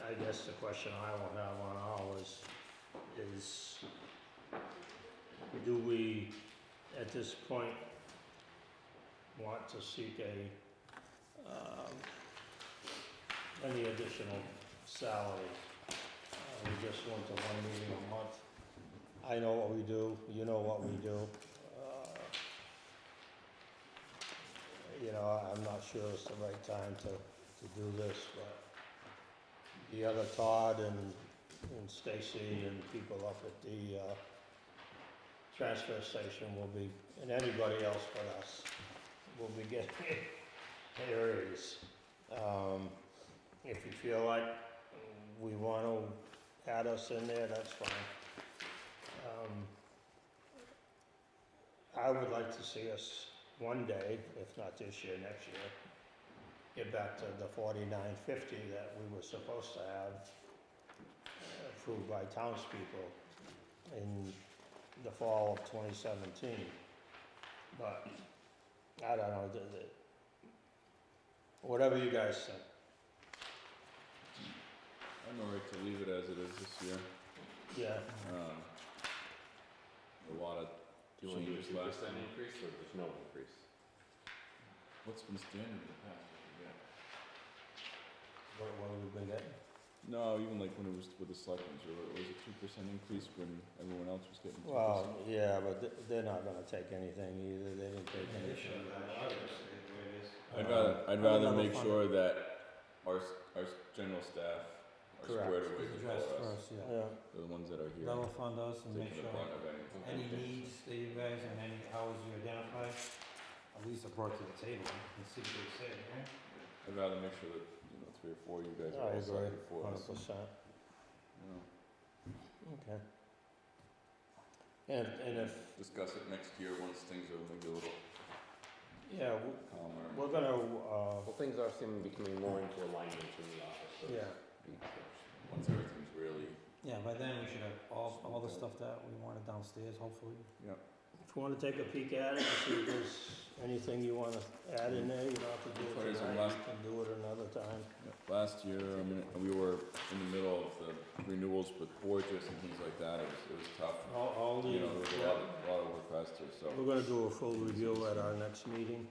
[SPEAKER 1] I guess the question I will have on ours is, do we, at this point, want to seek any additional salary? We just went to 1 meeting a month. I know what we do, you know what we do. I'm not sure it's the right time to do this, but the other Todd and Stacy and people up at the transfer station will be, and anybody else but us, will be getting a raise. If you feel like we want to add us in there, that's fine. I would like to see us one day, if not this year, next year, get back to the 4950 that we were supposed to have approved by townspeople in the fall of 2017. But I don't know, whatever you guys think.
[SPEAKER 6] I'm alright to leave it as it is this year.
[SPEAKER 1] Yeah,
[SPEAKER 6] A lot of
[SPEAKER 5] Do you wanna do a
[SPEAKER 6] changes last
[SPEAKER 5] 2%
[SPEAKER 6] time.
[SPEAKER 5] increase or there's no increase?
[SPEAKER 6] What's been standard in the past? I forget.
[SPEAKER 3] What have we been getting?
[SPEAKER 6] No, even like when it was with the selectmen, it was a 2% increase when everyone else was getting 2%.
[SPEAKER 1] well, yeah, but they're not gonna take anything either, they didn't take
[SPEAKER 3] They
[SPEAKER 1] anything.
[SPEAKER 3] should have done it, just the way it is.
[SPEAKER 6] I'd
[SPEAKER 3] I would
[SPEAKER 6] rather
[SPEAKER 3] level
[SPEAKER 6] make
[SPEAKER 3] fund
[SPEAKER 6] sure
[SPEAKER 3] it.
[SPEAKER 6] that our general staff are
[SPEAKER 1] Correct.
[SPEAKER 6] squared away
[SPEAKER 3] It's
[SPEAKER 6] before
[SPEAKER 3] addressed
[SPEAKER 6] us.
[SPEAKER 3] first, yeah.
[SPEAKER 1] Yeah,
[SPEAKER 6] They're the ones that are here
[SPEAKER 3] Level fund us and make
[SPEAKER 6] taking the
[SPEAKER 3] sure
[SPEAKER 6] brunt of anything.
[SPEAKER 3] any needs that you guys and any hours you identify, at least are brought to the table and see what they say, right?
[SPEAKER 6] I'd rather make sure that, 3 or 4 of you guys
[SPEAKER 1] I
[SPEAKER 6] are all
[SPEAKER 1] agree,
[SPEAKER 6] set before us.
[SPEAKER 1] 100%,
[SPEAKER 6] You know,
[SPEAKER 1] okay. And if,
[SPEAKER 6] discuss it next year once things are maybe a little
[SPEAKER 1] yeah,
[SPEAKER 6] calmer.
[SPEAKER 1] we're gonna,
[SPEAKER 5] Well, things are seeming becoming more into alignment in the office, so.
[SPEAKER 1] yeah,
[SPEAKER 6] Once everything's really,
[SPEAKER 3] Yeah, by then we should have all the stuff that we wanted downstairs, hopefully.
[SPEAKER 1] if you wanna take a peek at it and see if there's anything you wanna add in there, you don't have to do
[SPEAKER 6] Funny
[SPEAKER 1] it
[SPEAKER 6] as
[SPEAKER 1] tonight,
[SPEAKER 6] last-
[SPEAKER 1] you can do it another time.
[SPEAKER 6] last year, I mean, we were in the middle of the renewals with Borges and things like that, it was tough.
[SPEAKER 1] All the,
[SPEAKER 6] There was a lot of work last year, so.
[SPEAKER 1] we're gonna do a full review at our next meeting.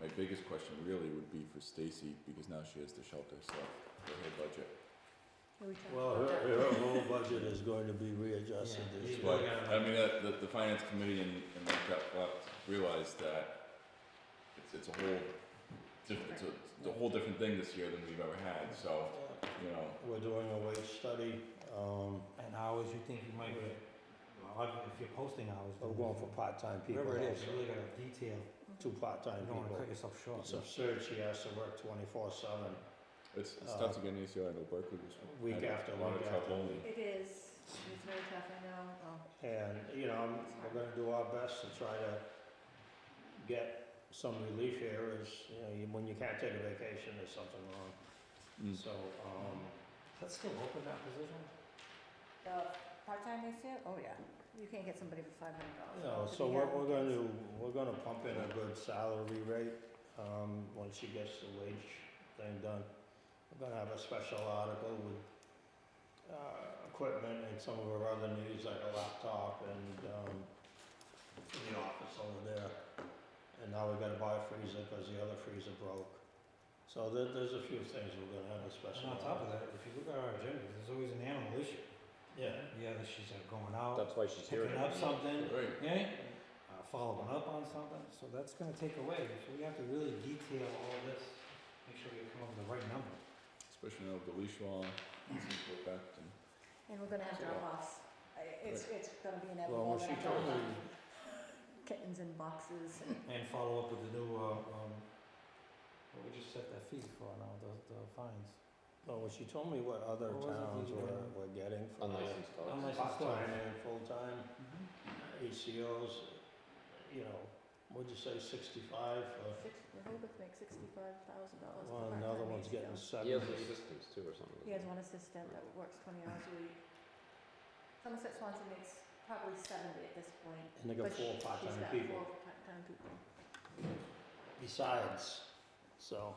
[SPEAKER 6] My biggest question really would be for Stacy, because now she has the shelter stuff, for her budget.
[SPEAKER 4] Can we talk
[SPEAKER 1] Well,
[SPEAKER 4] about that?
[SPEAKER 1] her whole budget is going to be readjusted
[SPEAKER 3] Yeah,
[SPEAKER 1] this
[SPEAKER 3] you
[SPEAKER 1] year.
[SPEAKER 3] gotta-
[SPEAKER 6] I mean, the finance committee and Mike left realized that it's a whole it's a whole different thing this year than we've ever had, so,
[SPEAKER 1] We're doing a wage study,
[SPEAKER 3] And hours you think you might get, if you're posting hours.
[SPEAKER 1] we're going for part-time people
[SPEAKER 3] Whatever it is,
[SPEAKER 1] also,
[SPEAKER 3] you really gotta detail,
[SPEAKER 1] 2 part-time
[SPEAKER 3] you don't wanna
[SPEAKER 1] people.
[SPEAKER 3] cut yourself short.
[SPEAKER 1] It's absurd, she has to work 24/7,
[SPEAKER 6] it's tough to get an ACO. I know Berkeley was
[SPEAKER 1] week
[SPEAKER 6] had
[SPEAKER 1] after
[SPEAKER 6] a lot of
[SPEAKER 1] week after
[SPEAKER 6] trouble.
[SPEAKER 1] week.
[SPEAKER 4] It is, it's very tough, I know, oh,
[SPEAKER 1] And, we're gonna do our best to try to get some relief here, when you can't take a vacation, there's something wrong.
[SPEAKER 6] Mm.
[SPEAKER 1] So,
[SPEAKER 3] That's still open, that position?
[SPEAKER 4] the part-time ACO, oh yeah, you can't get somebody for $500.
[SPEAKER 1] so we're gonna pump in a good salary rate, when she gets the wage thing done. We're gonna have a special article with, equipment and some of her other needs, like a laptop and, for the office over there. And now we've gotta buy a freezer, cause the other freezer broke. So there's a few things we're gonna have a special.
[SPEAKER 3] And on top of that, if you look at our agenda, there's always an animal issue.
[SPEAKER 1] Yeah,
[SPEAKER 3] Yeah, that she's going out,
[SPEAKER 5] That's why she's here.
[SPEAKER 3] picking up something,
[SPEAKER 6] Right.
[SPEAKER 3] yeah, following up on something, so that's gonna take away, so we have to really detail all this, make sure we come up with the right number.
[SPEAKER 6] Especially now with the leash law, seems to affect and.
[SPEAKER 4] And we're gonna have drop-offs, it's gonna be
[SPEAKER 1] well,
[SPEAKER 4] inevitable
[SPEAKER 1] when
[SPEAKER 4] that
[SPEAKER 1] she
[SPEAKER 4] I
[SPEAKER 1] told
[SPEAKER 4] have
[SPEAKER 1] me,
[SPEAKER 4] kittens in boxes and
[SPEAKER 3] And follow up with the new, what we just set that fee for now, the fines.
[SPEAKER 1] well, when she told me what other
[SPEAKER 3] What was it
[SPEAKER 1] towns
[SPEAKER 3] you were-
[SPEAKER 1] were getting for their
[SPEAKER 5] Unlicensed dogs.
[SPEAKER 3] Unlicensed
[SPEAKER 1] part-time
[SPEAKER 3] dogs.
[SPEAKER 1] and full-time
[SPEAKER 3] Mm-hmm.
[SPEAKER 1] ACOs, what'd you say, 65 for,
[SPEAKER 4] Rehoboth makes $65,000.
[SPEAKER 1] well, another one's getting
[SPEAKER 5] He has
[SPEAKER 1] 70.
[SPEAKER 5] assistants too or something.
[SPEAKER 4] He has one assistant that works 20 hours a week. Somerset Swanson makes probably 70 at this point.
[SPEAKER 1] And they got
[SPEAKER 4] but
[SPEAKER 1] 4
[SPEAKER 4] she's
[SPEAKER 1] part-time
[SPEAKER 4] got
[SPEAKER 1] people
[SPEAKER 4] 4 part-time people.
[SPEAKER 1] besides, so,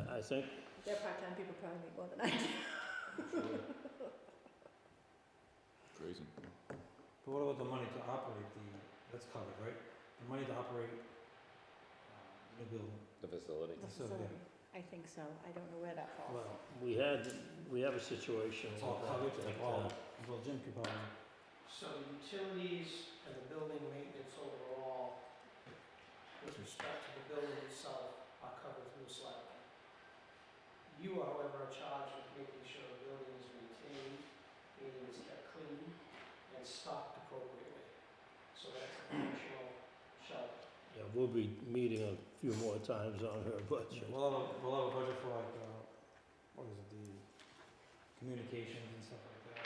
[SPEAKER 1] I think,
[SPEAKER 4] Their part-time people probably make more than I do.
[SPEAKER 6] Crazy.
[SPEAKER 3] But what about the money to operate that's covered, right? The money to operate, the building.
[SPEAKER 5] The facility.
[SPEAKER 4] The
[SPEAKER 3] So, yeah.
[SPEAKER 4] facility, I think so, I don't know where that falls.
[SPEAKER 3] Well,
[SPEAKER 1] we have a situation.
[SPEAKER 3] it's all
[SPEAKER 1] with
[SPEAKER 3] covered,
[SPEAKER 1] that,
[SPEAKER 3] like all, well, Jim could probably,
[SPEAKER 8] So utilities and the building maintenance overall, with respect to the building itself, are covered through the select board. You, however, are charged with making sure the building is maintained, meaning it's kept clean and stocked appropriately. So that's a functional shelter.
[SPEAKER 1] Yeah, we'll be meeting a few more times on her budget.
[SPEAKER 3] we'll have a budget for like, what is it, the communications and stuff like that.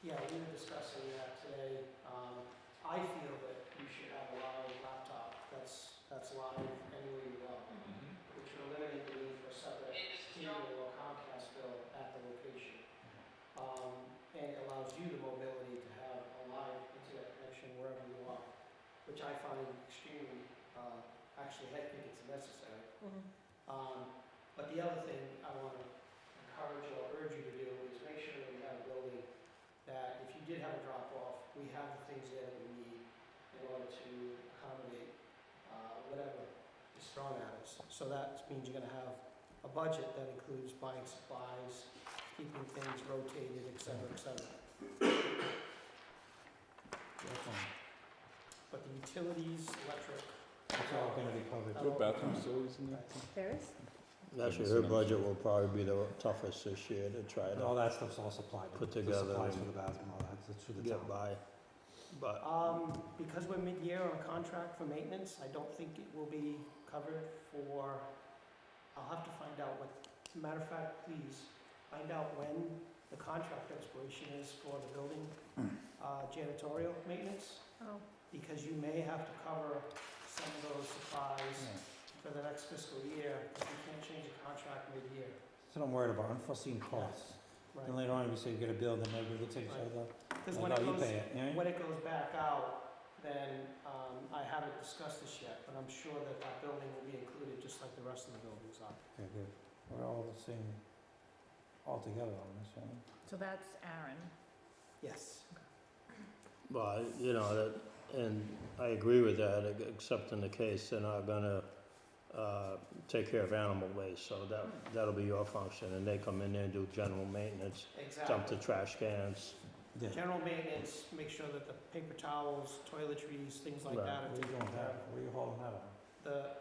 [SPEAKER 8] Yeah, we were discussing that today. I feel that you should have a live laptop that's live anywhere you go, which will eliminate the need for a separate cable or Comcast bill at the location. And it allows you the mobility to have a live internet connection wherever you are, which I find extremely, actually, I think it's necessary.
[SPEAKER 4] Mhm.
[SPEAKER 8] But the other thing I wanna encourage or urge you to do is make sure that we have a building that if you did have a drop off, we have the things there that we need in order to accommodate, whatever is thrown at us. So that means you're gonna have a budget that includes buying supplies, keeping things rotated, et cetera, et cetera.
[SPEAKER 3] Definitely.
[SPEAKER 8] But the utilities, electric,
[SPEAKER 3] It's all gonna be covered.
[SPEAKER 6] Do you have bathroom facilities in there?
[SPEAKER 4] There is?
[SPEAKER 1] Actually, her budget will probably be the toughest this year to try
[SPEAKER 3] And all
[SPEAKER 1] to
[SPEAKER 3] that stuff's all supplied.
[SPEAKER 1] Put
[SPEAKER 3] The
[SPEAKER 1] together
[SPEAKER 3] supplies
[SPEAKER 1] and
[SPEAKER 3] for the bathroom, all that, that's through the
[SPEAKER 1] get
[SPEAKER 3] town.
[SPEAKER 1] by. But,
[SPEAKER 8] because we're mid-year on a contract for maintenance, I don't think it will be covered for, I'll have to find out what, as a matter of fact, please, find out when the contract expiration is for the building, janitorial maintenance,
[SPEAKER 7] Oh,
[SPEAKER 8] because you may have to cover some of those supplies
[SPEAKER 3] Yeah.
[SPEAKER 8] for the next fiscal year, because you can't change a contract mid-year.
[SPEAKER 3] That's what I'm worried about, unforeseen costs.
[SPEAKER 8] Right.
[SPEAKER 3] And later on, we say you get a bill, then everybody looks at each
[SPEAKER 8] Right.
[SPEAKER 3] other,
[SPEAKER 8] Because
[SPEAKER 3] like,
[SPEAKER 8] when
[SPEAKER 3] oh,
[SPEAKER 8] it
[SPEAKER 3] you
[SPEAKER 8] goes,
[SPEAKER 3] pay it, you know?
[SPEAKER 8] when it goes back out, then, I haven't discussed this yet, but I'm sure that that building will be included just like the rest of the buildings are.
[SPEAKER 3] Okay, good. We're all the same, all together on this, right?
[SPEAKER 7] so that's Aaron.
[SPEAKER 8] Yes.
[SPEAKER 1] well, you know, that, and I agree with that, except in the case they're not gonna, take care of animal waste, so that'll be your function, and they come in there and do general maintenance, dump the
[SPEAKER 8] Exactly.
[SPEAKER 1] trash cans.
[SPEAKER 3] Yeah.
[SPEAKER 8] General maintenance, make sure that the paper towels, toiletries, things like
[SPEAKER 1] Right.
[SPEAKER 8] that are
[SPEAKER 3] Where you
[SPEAKER 8] taken
[SPEAKER 3] doing
[SPEAKER 8] care
[SPEAKER 3] that?
[SPEAKER 8] of.
[SPEAKER 3] Where you hauling that on?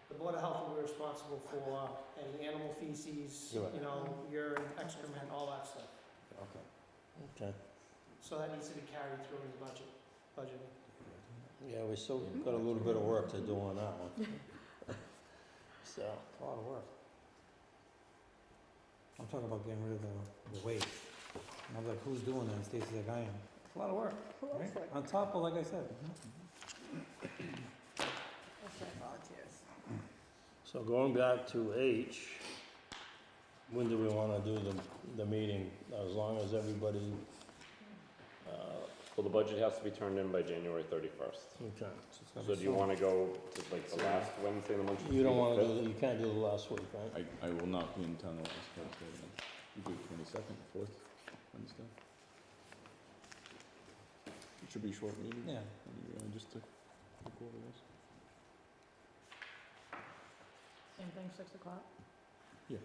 [SPEAKER 8] The Board of Health will be responsible for any animal feces,
[SPEAKER 3] Right.
[SPEAKER 8] you know, urine, excrement, all that stuff.
[SPEAKER 3] Okay.
[SPEAKER 1] Okay.
[SPEAKER 8] So that needs to be carried through in the budgeting.
[SPEAKER 1] Yeah, we still got a little bit of work to do on that one. So,
[SPEAKER 3] It's a lot of work. I'm talking about getting rid of the waste. And I'm like, who's doing that? And Stacy's like, I am. It's a lot of work,
[SPEAKER 4] Who else
[SPEAKER 3] right?
[SPEAKER 4] would?
[SPEAKER 3] On top of, like I said,
[SPEAKER 4] That's our volunteers.
[SPEAKER 1] so going back to H, when do we wanna do the meeting? As long as everybody,
[SPEAKER 5] Well, the budget has to be turned in by January 31st.
[SPEAKER 1] okay.
[SPEAKER 3] it's gonna
[SPEAKER 5] So
[SPEAKER 3] be
[SPEAKER 5] do you
[SPEAKER 3] soon.
[SPEAKER 5] wanna go to like the last Wednesday of the month? which
[SPEAKER 1] You
[SPEAKER 5] would
[SPEAKER 1] don't
[SPEAKER 5] be
[SPEAKER 1] wanna
[SPEAKER 5] the
[SPEAKER 1] do, you can't do the last week, right?
[SPEAKER 6] I will not be in town the last Thursday then. You do it 22nd, 4th, Wednesday. It should be a short meeting.
[SPEAKER 3] Yeah.
[SPEAKER 6] Just to look over this.
[SPEAKER 7] Same thing, 6 o'clock?
[SPEAKER 6] Yeah.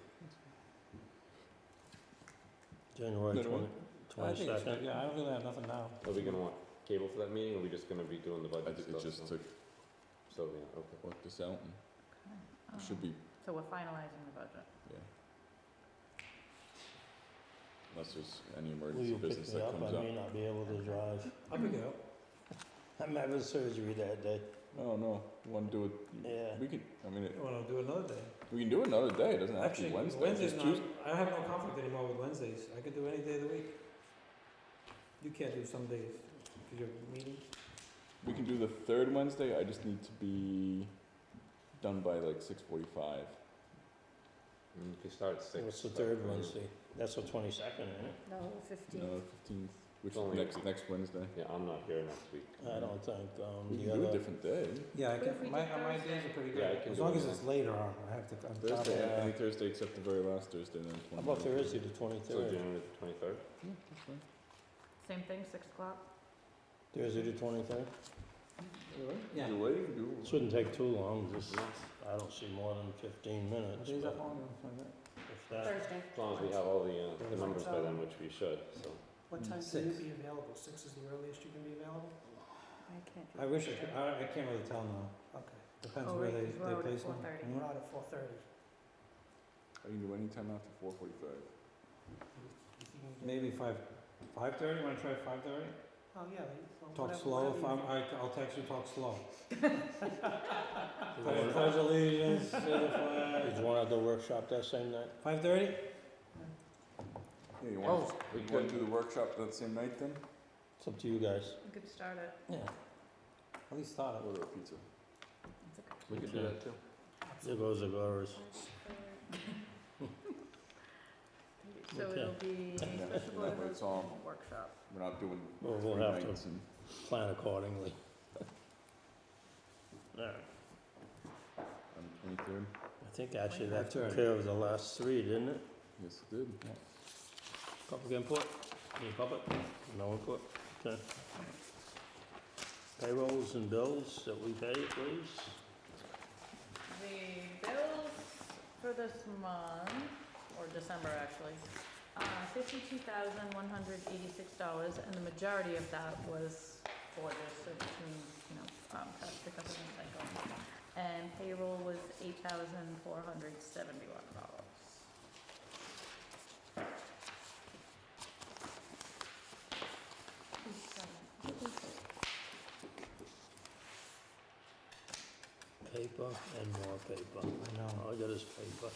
[SPEAKER 1] January
[SPEAKER 6] That one?
[SPEAKER 1] 22nd?
[SPEAKER 3] Yeah, I don't really have nothing now.
[SPEAKER 5] Are we gonna want cable for that meeting, or are we just gonna be doing the budget stuff?
[SPEAKER 6] It's just to
[SPEAKER 5] So, yeah, okay.
[SPEAKER 6] work this out and it should be,
[SPEAKER 7] So we're finalizing the budget.
[SPEAKER 6] yeah. Unless there's any
[SPEAKER 1] Will
[SPEAKER 6] emergency
[SPEAKER 1] you pick
[SPEAKER 6] business
[SPEAKER 1] me
[SPEAKER 6] that
[SPEAKER 1] up?
[SPEAKER 6] comes
[SPEAKER 1] I
[SPEAKER 6] up.
[SPEAKER 1] may not be able to drive.
[SPEAKER 3] I'll pick it up.
[SPEAKER 1] I'm having surgery that day.
[SPEAKER 6] Oh, no, you wanna do it,
[SPEAKER 1] Yeah.
[SPEAKER 6] we could, I mean,
[SPEAKER 3] You wanna do another day?
[SPEAKER 6] we can do it another day, it doesn't have to be
[SPEAKER 3] Actually,
[SPEAKER 6] Wednesday,
[SPEAKER 3] Wednesday's
[SPEAKER 6] just
[SPEAKER 3] not,
[SPEAKER 6] Tuesday.
[SPEAKER 3] I have no conflict anymore with Wednesdays. I could do any day of the week. You can't do some days, because you're meeting.
[SPEAKER 6] We can do the third Wednesday, I just need to be done by like 6:45.
[SPEAKER 5] You can start at 6.
[SPEAKER 1] What's the third Wednesday? That's the 22nd, isn't it?
[SPEAKER 4] No, 15th.
[SPEAKER 6] No, 15th, which
[SPEAKER 5] It's only-
[SPEAKER 6] is next Wednesday.
[SPEAKER 5] Yeah, I'm not here next week.
[SPEAKER 1] I don't think,
[SPEAKER 6] We
[SPEAKER 1] the
[SPEAKER 6] can do a
[SPEAKER 1] other,
[SPEAKER 6] different day.
[SPEAKER 3] Yeah, I
[SPEAKER 7] What if
[SPEAKER 3] can,
[SPEAKER 7] we
[SPEAKER 3] my,
[SPEAKER 7] did
[SPEAKER 3] my
[SPEAKER 7] Thursday?
[SPEAKER 3] days are pretty
[SPEAKER 5] Yeah, I
[SPEAKER 3] good,
[SPEAKER 5] can
[SPEAKER 3] as
[SPEAKER 5] do
[SPEAKER 3] long
[SPEAKER 5] it
[SPEAKER 3] as
[SPEAKER 5] then.
[SPEAKER 3] it's later on, I have to, I'm top of
[SPEAKER 6] Thursday,
[SPEAKER 3] that.
[SPEAKER 6] any Thursday except the very last Thursday, then
[SPEAKER 1] how about
[SPEAKER 6] 29th.
[SPEAKER 1] Thursday, the
[SPEAKER 5] So
[SPEAKER 1] 23rd?
[SPEAKER 5] January the 23rd?
[SPEAKER 6] Yeah, that's fine.
[SPEAKER 7] Same thing, 6 o'clock?
[SPEAKER 1] Thursday, the 23rd?
[SPEAKER 3] Yeah.
[SPEAKER 6] Either way, you can do it.
[SPEAKER 1] Shouldn't take too long, just, I don't see more than 15
[SPEAKER 3] What
[SPEAKER 1] minutes,
[SPEAKER 3] days
[SPEAKER 1] but
[SPEAKER 3] up on, find that?
[SPEAKER 1] if that,
[SPEAKER 4] Thursday.
[SPEAKER 5] As long as we have all the numbers by then, which we should, so.
[SPEAKER 8] What time can you
[SPEAKER 3] 6.
[SPEAKER 8] be available? 6 is the earliest you can be available?
[SPEAKER 4] I can't do
[SPEAKER 3] I wish I could, I can't really tell now,
[SPEAKER 8] Okay.
[SPEAKER 3] depends
[SPEAKER 7] Oh,
[SPEAKER 3] where
[SPEAKER 7] right,
[SPEAKER 3] they
[SPEAKER 7] 'cause we're out at
[SPEAKER 3] place me.
[SPEAKER 7] 4:30.
[SPEAKER 3] Mhm.
[SPEAKER 8] We're out at 4:30.
[SPEAKER 6] I can do any time after 4:45.
[SPEAKER 8] If you can get-
[SPEAKER 3] Maybe 5:30, wanna try 5:30?
[SPEAKER 8] Oh, yeah.
[SPEAKER 3] Talk
[SPEAKER 8] whatever-
[SPEAKER 3] slow, if
[SPEAKER 8] whatever you-
[SPEAKER 3] I'll text you, talk slow. Pledge allegiance to the
[SPEAKER 1] did
[SPEAKER 3] flag.
[SPEAKER 1] you want to do the workshop that same night?
[SPEAKER 3] 5:30?
[SPEAKER 6] Yeah, you
[SPEAKER 5] Oh,
[SPEAKER 6] want,
[SPEAKER 5] we
[SPEAKER 6] you want
[SPEAKER 5] could.
[SPEAKER 6] to do the workshop that same night then?
[SPEAKER 1] It's up to you guys.
[SPEAKER 7] We could start it.
[SPEAKER 3] Yeah. At least start it.
[SPEAKER 6] Order a pizza.
[SPEAKER 7] It's okay.
[SPEAKER 5] We could do that too.
[SPEAKER 1] There goes the goers.
[SPEAKER 7] So
[SPEAKER 1] Okay.
[SPEAKER 7] it'll be
[SPEAKER 6] Yeah,
[SPEAKER 7] special board
[SPEAKER 6] that way
[SPEAKER 7] of
[SPEAKER 6] it's all,
[SPEAKER 7] workshop.
[SPEAKER 6] we're not doing
[SPEAKER 1] Well, we'll
[SPEAKER 6] 3
[SPEAKER 1] have to
[SPEAKER 6] nights and.
[SPEAKER 1] plan accordingly. All right.
[SPEAKER 6] On the 23rd?
[SPEAKER 1] I think actually that
[SPEAKER 3] That's
[SPEAKER 1] took
[SPEAKER 3] right.
[SPEAKER 1] care of the last three, didn't it?
[SPEAKER 6] Yes, it did.
[SPEAKER 1] Public input? Any public? No input? Okay. Payrolls and bills that we pay, please?
[SPEAKER 7] The bills for this month, or December actually, $52,186, and the majority of that was for this, so between, cash pickup and recycling. And payroll was $8,471.
[SPEAKER 1] Paper and more paper.
[SPEAKER 3] I know.
[SPEAKER 1] All I got is paper.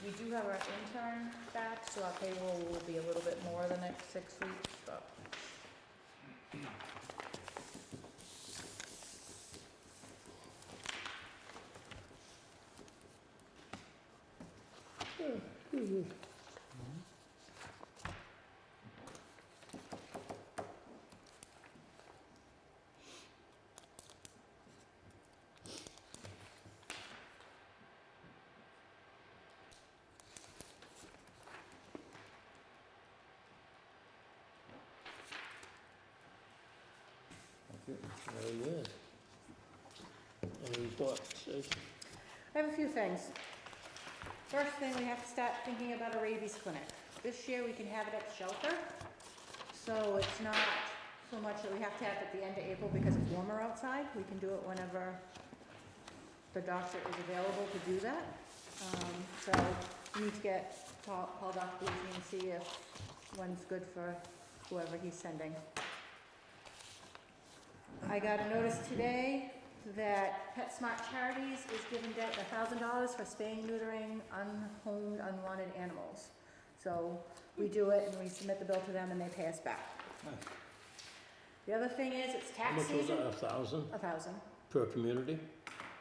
[SPEAKER 7] We do have our intern back, so our payroll will be a little bit more the next 6 weeks, but.
[SPEAKER 1] Very good. Any reports, Stacy?
[SPEAKER 4] I have a few things. First thing, we have to start thinking about a rabies clinic. This year, we can have it at the shelter, so it's not so much that we have to have it at the end of April because it's warmer outside. We can do it whenever the doctor is available to do that. So we need to call Dr. Lucy and see if when's good for whoever he's sending. I got a notice today that PetSmart Charities is giving $1,000 for spaying, neutering, unhomed, unwanted animals. So we do it and we submit the bill to them and they pay us back.
[SPEAKER 3] Nice.
[SPEAKER 4] The other thing is, it's
[SPEAKER 1] How
[SPEAKER 4] tax
[SPEAKER 1] much was
[SPEAKER 4] season.
[SPEAKER 1] that, 1,000
[SPEAKER 4] 1,000.
[SPEAKER 1] per community?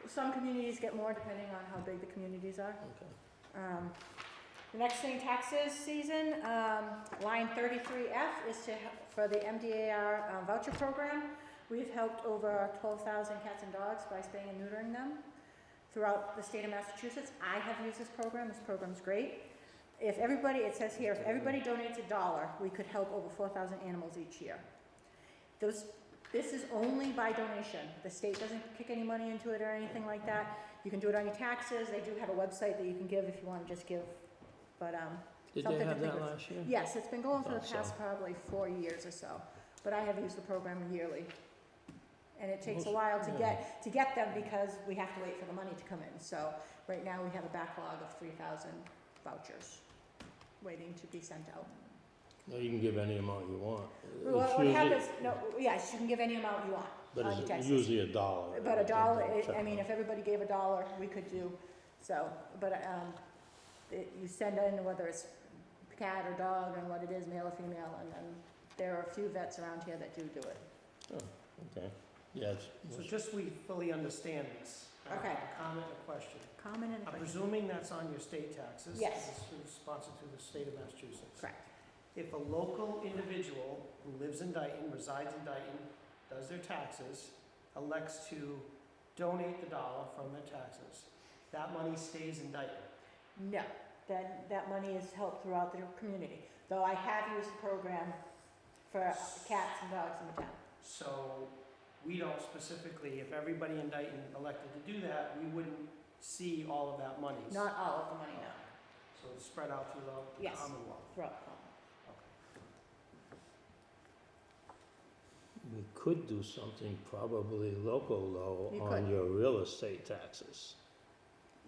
[SPEAKER 4] Some communities get more depending on how big the communities are.
[SPEAKER 1] Okay.
[SPEAKER 4] The next thing, taxes season, line 33F is for the MDAR voucher program. We've helped over 12,000 cats and dogs by spaying and neutering them throughout the state of Massachusetts. I have used this program. This program's great. If everybody, it says here, if everybody donates $1, we could help over 4,000 animals each year. This is only by donation. The state doesn't kick any money into it or anything like that. You can do it on your taxes. They do have a website that you can give if you want to just give, but
[SPEAKER 1] Did
[SPEAKER 4] something
[SPEAKER 1] they
[SPEAKER 4] to
[SPEAKER 1] have
[SPEAKER 4] think
[SPEAKER 1] that
[SPEAKER 4] of.
[SPEAKER 1] last year?
[SPEAKER 4] Yes, it's been going for the
[SPEAKER 1] Thought so.
[SPEAKER 4] past probably 4 years or so, but I have used the program yearly. And it takes a while to get them because we have to wait for the money to come in. So right now we have a backlog of 3,000 vouchers waiting to be sent out.
[SPEAKER 1] No, you can give any amount you want.
[SPEAKER 4] Well,
[SPEAKER 1] It's
[SPEAKER 4] what
[SPEAKER 1] usually-
[SPEAKER 4] happens, no, yes, you can give any amount you want
[SPEAKER 1] But
[SPEAKER 4] on your
[SPEAKER 1] it's
[SPEAKER 4] taxes.
[SPEAKER 1] usually $1.
[SPEAKER 4] But $1,
[SPEAKER 1] Check
[SPEAKER 4] I mean,
[SPEAKER 1] out.
[SPEAKER 4] if everybody gave $1, we could do, so, but, you send in whether it's cat or dog and what it is, male or female, and then there are a few vets around here that do it.
[SPEAKER 1] Okay, yeah,
[SPEAKER 8] So just so we fully understand this.
[SPEAKER 4] Okay.
[SPEAKER 8] A comment, a question.
[SPEAKER 4] Common and
[SPEAKER 8] I'm
[SPEAKER 4] question.
[SPEAKER 8] presuming that's on your state taxes?
[SPEAKER 4] Yes.
[SPEAKER 8] This is sponsored through the state of Massachusetts.
[SPEAKER 4] Correct.
[SPEAKER 8] If a local individual who lives in Dayton, resides in Dayton, does their taxes, elects to donate the $1 from their taxes, that money stays in Dayton?
[SPEAKER 4] No, that money is helped throughout the community, though I have used the program for cats and dogs in the town.
[SPEAKER 8] So we don't specifically, if everybody in Dayton elected to do that, we wouldn't see all of that money.
[SPEAKER 4] Not all of the money, no,
[SPEAKER 8] So it's spread out through the
[SPEAKER 4] Yes.
[SPEAKER 8] Commonwealth.
[SPEAKER 4] throughout.
[SPEAKER 1] we could do something probably local
[SPEAKER 4] You
[SPEAKER 1] though on
[SPEAKER 4] could.
[SPEAKER 1] your real estate taxes.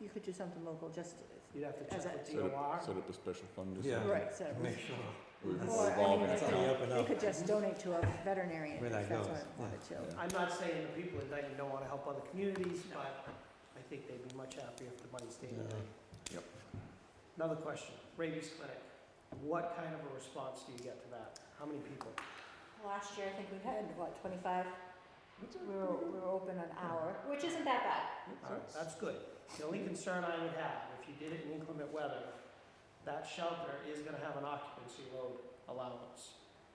[SPEAKER 4] You could do something local, just,
[SPEAKER 8] You'd have to
[SPEAKER 4] As
[SPEAKER 8] check
[SPEAKER 4] a-
[SPEAKER 8] with
[SPEAKER 6] Set
[SPEAKER 8] DOR.
[SPEAKER 6] up a special fund or
[SPEAKER 3] Yeah.
[SPEAKER 6] something.
[SPEAKER 4] right, so.
[SPEAKER 3] Make sure.
[SPEAKER 6] We're
[SPEAKER 4] Or, I
[SPEAKER 6] revolving
[SPEAKER 4] mean,
[SPEAKER 3] That's
[SPEAKER 4] they
[SPEAKER 3] on the
[SPEAKER 6] account.
[SPEAKER 3] up and
[SPEAKER 4] they
[SPEAKER 3] up.
[SPEAKER 4] could just donate to a veterinarian
[SPEAKER 3] Where
[SPEAKER 4] if
[SPEAKER 3] that
[SPEAKER 4] that's
[SPEAKER 3] goes,
[SPEAKER 4] what they wanted to.
[SPEAKER 3] yeah.
[SPEAKER 8] I'm not saying the people in Dayton don't wanna help other communities, but I think they'd be much happier if the money stayed in
[SPEAKER 1] Yeah.
[SPEAKER 8] Dayton. Another question, rabies clinic, what kind of a response do you get to that? How many people?
[SPEAKER 4] Last year, I think we had, 25? We were open an hour, which isn't that bad.
[SPEAKER 8] All right, that's good. The only concern I would have, if you did it in inclement weather, that shelter is gonna have an occupancy load allowance.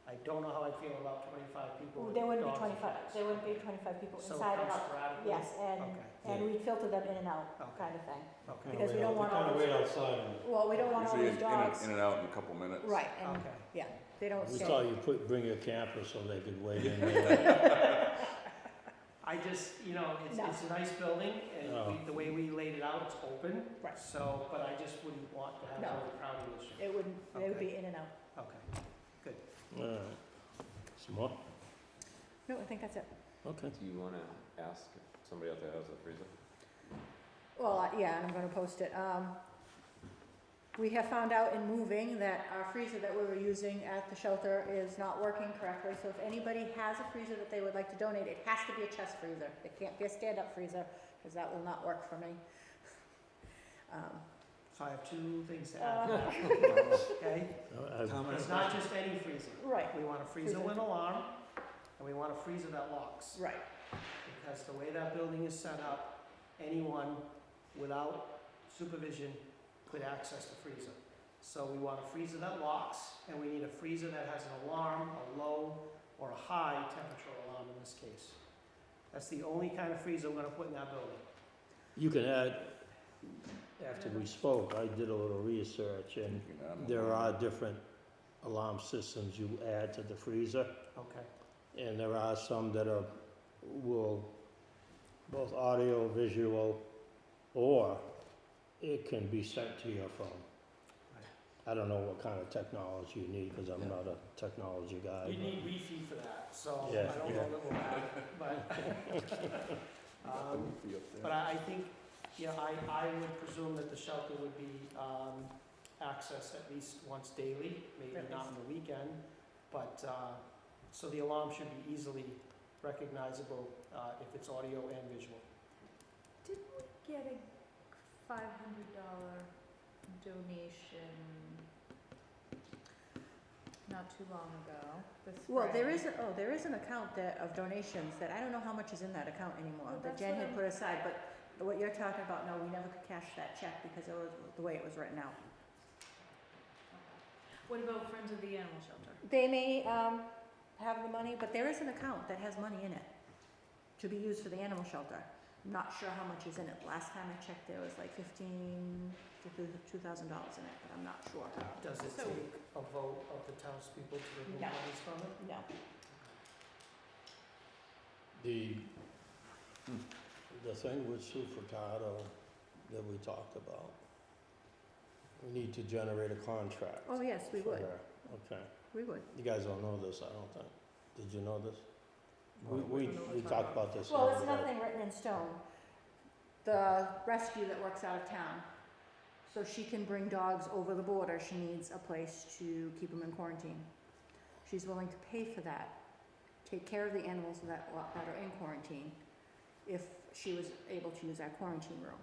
[SPEAKER 8] I don't know how I feel about 25 people with
[SPEAKER 4] There wouldn't be
[SPEAKER 8] dogs and
[SPEAKER 4] 25,
[SPEAKER 8] cats.
[SPEAKER 4] there wouldn't be 25 people
[SPEAKER 8] So
[SPEAKER 4] inside
[SPEAKER 8] it
[SPEAKER 4] and
[SPEAKER 8] comes
[SPEAKER 4] out.
[SPEAKER 8] sporadically?
[SPEAKER 4] Yes, and
[SPEAKER 8] Okay,
[SPEAKER 4] we'd filter them in and out,
[SPEAKER 8] Okay.
[SPEAKER 4] kind of thing.
[SPEAKER 8] okay,
[SPEAKER 4] Because we don't want all
[SPEAKER 3] Kind of
[SPEAKER 4] those-
[SPEAKER 3] wait outside and.
[SPEAKER 4] Well, we don't want all
[SPEAKER 6] Usually
[SPEAKER 4] those
[SPEAKER 6] in and-
[SPEAKER 4] dogs.
[SPEAKER 6] in and out in a couple minutes.
[SPEAKER 4] Right, and,
[SPEAKER 8] okay.
[SPEAKER 4] yeah, they don't
[SPEAKER 1] We
[SPEAKER 4] stay.
[SPEAKER 1] thought you bring your camper so they could wait in there.
[SPEAKER 8] I just, it's,
[SPEAKER 4] No.
[SPEAKER 8] it's a nice building, and
[SPEAKER 1] No.
[SPEAKER 8] the way we laid it out, it's open.
[SPEAKER 4] Right.
[SPEAKER 8] So, but I just wouldn't want to have
[SPEAKER 4] No.
[SPEAKER 8] an overcrowding issue.
[SPEAKER 4] It wouldn't, they would
[SPEAKER 8] Okay.
[SPEAKER 4] be in and out.
[SPEAKER 8] Okay.
[SPEAKER 1] All right. Some more?
[SPEAKER 4] No, I think that's it.
[SPEAKER 1] Okay.
[SPEAKER 5] Do you wanna ask if somebody out there has a freezer?
[SPEAKER 4] Well, yeah, and I'm gonna post it. We have found out in moving that our freezer that we were using at the shelter is not working correctly. So if anybody has a freezer that they would like to donate, it has to be a chest freezer. It can't be a stand-up freezer, because that will not work for me.
[SPEAKER 8] So I have two things to add to
[SPEAKER 4] Uh,
[SPEAKER 8] that, okay?
[SPEAKER 1] I've-
[SPEAKER 8] It's not just any freezer.
[SPEAKER 4] Right,
[SPEAKER 8] We want a freezer with an alarm, and we want a freezer that locks.
[SPEAKER 4] right.
[SPEAKER 8] Because the way that building is set up, anyone without supervision could access the freezer. So we want a freezer that locks, and we need a freezer that has an alarm, a low or a high temperature alarm in this case. That's the only kind of freezer we're gonna put in that building.
[SPEAKER 1] You can add, after we spoke, I did a little research, and
[SPEAKER 6] You can add 'em
[SPEAKER 1] there
[SPEAKER 6] on.
[SPEAKER 1] are different alarm systems you add to the freezer,
[SPEAKER 8] Okay.
[SPEAKER 1] and there are some that will, both audio, visual, or it can be sent to your phone. I don't know what kind of technology you need, because I'm not a technology guy.
[SPEAKER 8] We need Wi-Fi for that, so
[SPEAKER 1] Yeah,
[SPEAKER 8] I don't know that we'll have it, but,
[SPEAKER 6] Wi-Fi up there.
[SPEAKER 8] but I think, I would presume that the shelter would be, accessed at least once daily, maybe
[SPEAKER 4] At
[SPEAKER 8] not on the weekend, but, so the alarm should be easily recognizable, if it's audio and visual.
[SPEAKER 7] Didn't we get a $500 donation not too long ago, this
[SPEAKER 4] Well, there
[SPEAKER 7] spring?
[SPEAKER 4] is an account of donations that I don't know how much is in that account anymore,
[SPEAKER 7] Well,
[SPEAKER 4] that
[SPEAKER 7] that's
[SPEAKER 4] Jen
[SPEAKER 7] what
[SPEAKER 4] had
[SPEAKER 7] I'm-
[SPEAKER 4] put aside, but what you're talking about, no, we never could cash that check because it was the way it was written out.
[SPEAKER 7] What about Friends of the Animal Shelter?
[SPEAKER 4] They may, have the money, but there is an account that has money in it to be used for the animal shelter. I'm not sure how much is in it. Last time I checked, there was like $2,000 in it, but I'm not sure.
[SPEAKER 8] Does it
[SPEAKER 7] So-
[SPEAKER 8] take a vote of the townspeople to remove
[SPEAKER 4] No.
[SPEAKER 8] monies from it?
[SPEAKER 4] No.
[SPEAKER 1] The thing with Sue Furtado that we talked about, we need to generate a contract
[SPEAKER 4] Oh, yes, we
[SPEAKER 1] for
[SPEAKER 4] would.
[SPEAKER 1] her. Okay.
[SPEAKER 4] We would.
[SPEAKER 1] You guys don't know this, I don't think. Did you know this?
[SPEAKER 3] Well,
[SPEAKER 1] We talked about this. the
[SPEAKER 4] Well,
[SPEAKER 1] other
[SPEAKER 4] it's
[SPEAKER 1] day.
[SPEAKER 4] nothing written in stone. The rescue that works out of town, so she can bring dogs over the border, she needs a place to keep them in quarantine. She's willing to pay for that, take care of the animals that are in quarantine, if she was able to use our quarantine room.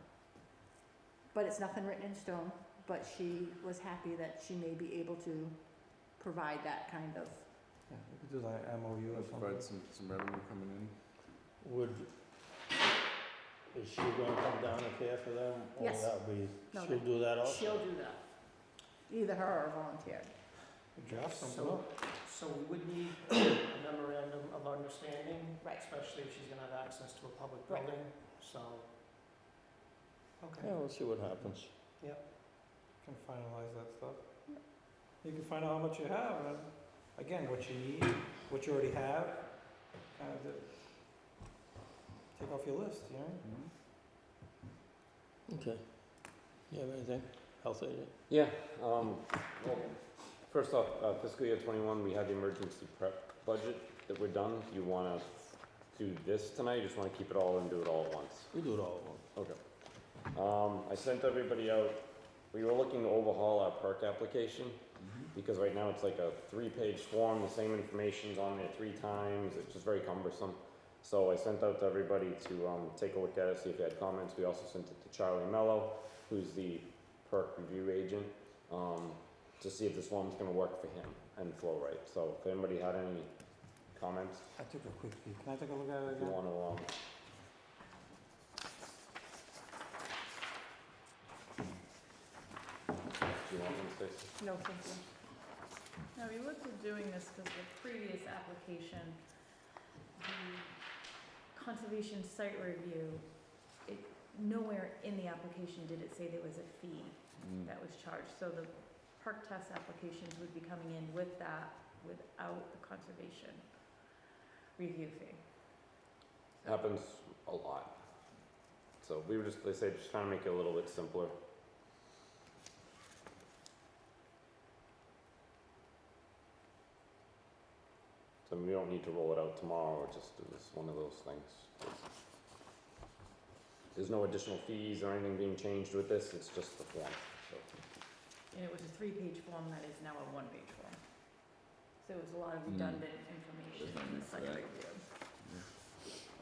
[SPEAKER 4] But it's nothing written in stone, but she was happy that she may be able to provide that kind of,
[SPEAKER 3] Yeah, we could do like MOU or something.
[SPEAKER 6] Provide some revenue coming in.
[SPEAKER 1] Is she gonna come down and care for them?
[SPEAKER 4] Yes.
[SPEAKER 1] Or that'll be,
[SPEAKER 4] No,
[SPEAKER 1] she'll do that also?
[SPEAKER 4] she'll do that. Either her or volunteer.
[SPEAKER 3] Draft something
[SPEAKER 8] So,
[SPEAKER 3] up.
[SPEAKER 8] so we would need a memorandum of understanding,
[SPEAKER 4] Right.
[SPEAKER 8] especially if she's gonna have access to a public
[SPEAKER 4] Right.
[SPEAKER 8] building, so. Okay.
[SPEAKER 1] Yeah, we'll see what happens.
[SPEAKER 3] Can finalize that stuff. You can find out how much you have, and again, what you need, what you already have, kind of take off your list, you know?
[SPEAKER 1] Okay. You have anything? Health agent?
[SPEAKER 5] Yeah, well, first off, fiscal year 21, we had the emergency prep budget that we're done. Do you wanna do this tonight, you just wanna keep it all and do it all at once?
[SPEAKER 1] We do it all at once.
[SPEAKER 5] Okay. I sent everybody out, we were looking to overhaul our perk application, because right now it's like a 3-page form, the same information's on there 3 times, it's just very cumbersome. So I sent out to everybody to take a look at it, see if they had comments. We also sent it to Charlie Mello, who's the perk review agent, to see if this form's gonna work for him and flow right. So if anybody had any comments,
[SPEAKER 3] I took a quick peek. Can I take a look at it
[SPEAKER 5] if you
[SPEAKER 3] again?
[SPEAKER 5] wanna, do you want them, Stacy?
[SPEAKER 4] No, thank you.
[SPEAKER 7] No, we looked at doing this because the previous application, the conservation site review, nowhere in the application did it say there was a fee
[SPEAKER 6] Mm.
[SPEAKER 7] that was charged. So the perk test applications would be coming in with that, without the conservation review fee.
[SPEAKER 5] Happens a lot. So we were just, they say, just trying to make it a little bit simpler. So we don't need to roll it out tomorrow, or just do this, one of those things. There's no additional fees or anything being changed with this, it's just the form, so.
[SPEAKER 7] And it was a 3-page form that is now a 1-page form. So it was a lot of
[SPEAKER 6] Mm.
[SPEAKER 7] redundant information
[SPEAKER 6] There's no
[SPEAKER 7] in the
[SPEAKER 6] need for
[SPEAKER 7] site
[SPEAKER 6] that.
[SPEAKER 7] review.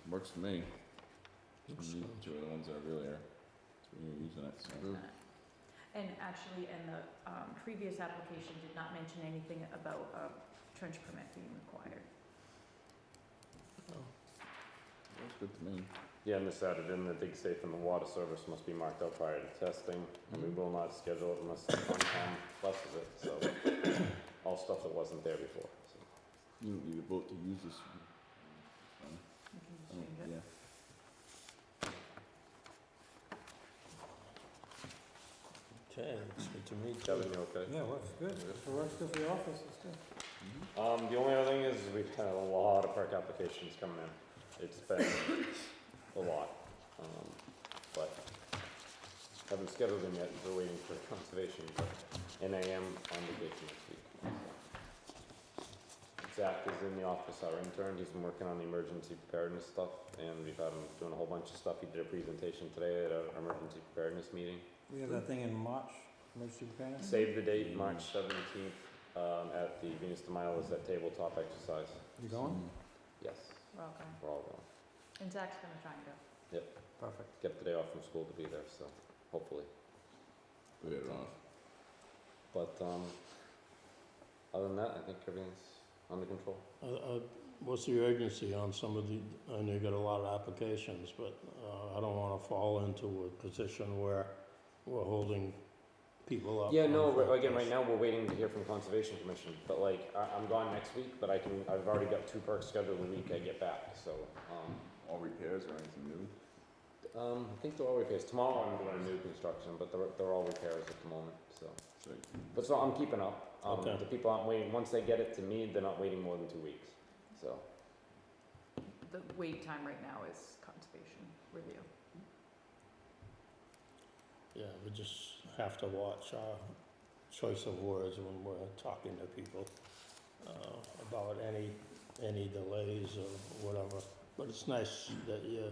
[SPEAKER 6] Works for me.
[SPEAKER 1] Looks
[SPEAKER 6] You
[SPEAKER 1] good.
[SPEAKER 6] two are the ones that are really are, you're using it, so.
[SPEAKER 7] And actually, the previous application did not mention anything about a trench permit being required.
[SPEAKER 6] Looks good to me.
[SPEAKER 5] Yeah, and this added in the dig safe and the water service must be marked out prior to testing, and we will not schedule it unless the Concom blesses it, so. All stuff that wasn't there before, so.
[SPEAKER 6] You don't need a vote to use this.
[SPEAKER 7] You can just
[SPEAKER 6] Oh,
[SPEAKER 7] change it.
[SPEAKER 6] yeah.
[SPEAKER 1] Okay, looks good to me.
[SPEAKER 5] Kevin, you okay?
[SPEAKER 3] Yeah, works good. If it works good for the office, it's good.
[SPEAKER 6] Mhm.
[SPEAKER 5] The only other thing is we've had a lot of perk applications coming in. It's been a lot, but haven't scheduled them yet. We're waiting for conservation, but NAM on vacation next week. Zach is in the office, our intern. He's been working on the emergency preparedness stuff, and we've had him doing a whole bunch of stuff. He did a presentation today at our emergency preparedness meeting.
[SPEAKER 3] We have that thing in March, emergency preparedness.
[SPEAKER 5] Save the date, March 17th, at the Venus de Milo is that tabletop exercise.
[SPEAKER 3] You going?
[SPEAKER 5] Yes,
[SPEAKER 7] We're all going.
[SPEAKER 5] we're all going.
[SPEAKER 7] And Zach's gonna try and go.
[SPEAKER 3] Perfect.
[SPEAKER 5] Kept the day off from school to be there, so hopefully.
[SPEAKER 6] We had it off.
[SPEAKER 5] But other than that, I think everything's under control.
[SPEAKER 1] What's the urgency on some of the, I know you got a lot of applications, but I don't wanna fall into a position where we're holding people up.
[SPEAKER 5] Yeah,
[SPEAKER 1] on
[SPEAKER 5] no,
[SPEAKER 1] fact
[SPEAKER 5] again, right
[SPEAKER 1] this.
[SPEAKER 5] now we're waiting to hear from Conservation Commission, but like, I'm gone next week, but I've already got 2 perks scheduled the week I get back, so,
[SPEAKER 6] All repairs or anything new?
[SPEAKER 5] I think they're all repairs. Tomorrow I'm doing a new construction, but they're all repairs at the moment, so.
[SPEAKER 6] So,
[SPEAKER 5] But so I'm keeping up.
[SPEAKER 1] Okay.
[SPEAKER 5] The people aren't waiting, once they get it to me, they're not waiting more than 2 weeks, so.
[SPEAKER 7] The wait time right now is conservation review.
[SPEAKER 1] Yeah, we just have to watch our choice of words when we're talking to people about any delays or whatever. But it's nice that you,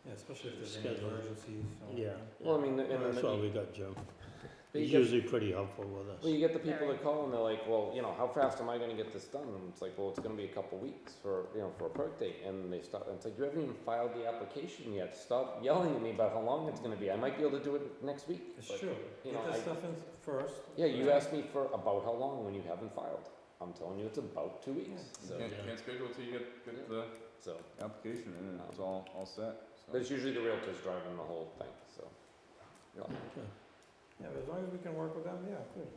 [SPEAKER 3] Yeah, especially if there's any
[SPEAKER 1] Schedule.
[SPEAKER 3] emergencies. or-
[SPEAKER 1] yeah.
[SPEAKER 5] Well, I mean, and
[SPEAKER 1] That's
[SPEAKER 5] then
[SPEAKER 1] why
[SPEAKER 5] you-
[SPEAKER 1] we got Jim.
[SPEAKER 5] But you
[SPEAKER 1] He's
[SPEAKER 5] get-
[SPEAKER 1] usually pretty helpful with us.
[SPEAKER 5] Well, you get the people
[SPEAKER 7] Very.
[SPEAKER 5] that call and they're like, well, you know, how fast am I gonna get this done? And it's like, well, it's gonna be a couple weeks for, you know, for a perk date. And they start, and it's like, you haven't even filed the application yet. Stop yelling at me about how long it's gonna be. I might be able to do it next week.
[SPEAKER 3] It's
[SPEAKER 5] but,
[SPEAKER 3] true.
[SPEAKER 5] you
[SPEAKER 3] Get
[SPEAKER 5] know,
[SPEAKER 3] that
[SPEAKER 5] I-
[SPEAKER 3] stuff in first.
[SPEAKER 5] Yeah, you asked me for about how long when you haven't filed. I'm telling you, it's about 2 weeks,
[SPEAKER 6] you
[SPEAKER 5] so,
[SPEAKER 6] can't schedule till you get the
[SPEAKER 5] so.
[SPEAKER 6] application in and it's all set, so.
[SPEAKER 5] There's usually the realtors driving the whole thing, so.
[SPEAKER 1] Okay.
[SPEAKER 3] Yeah, but as long as we can work with them, yeah, good.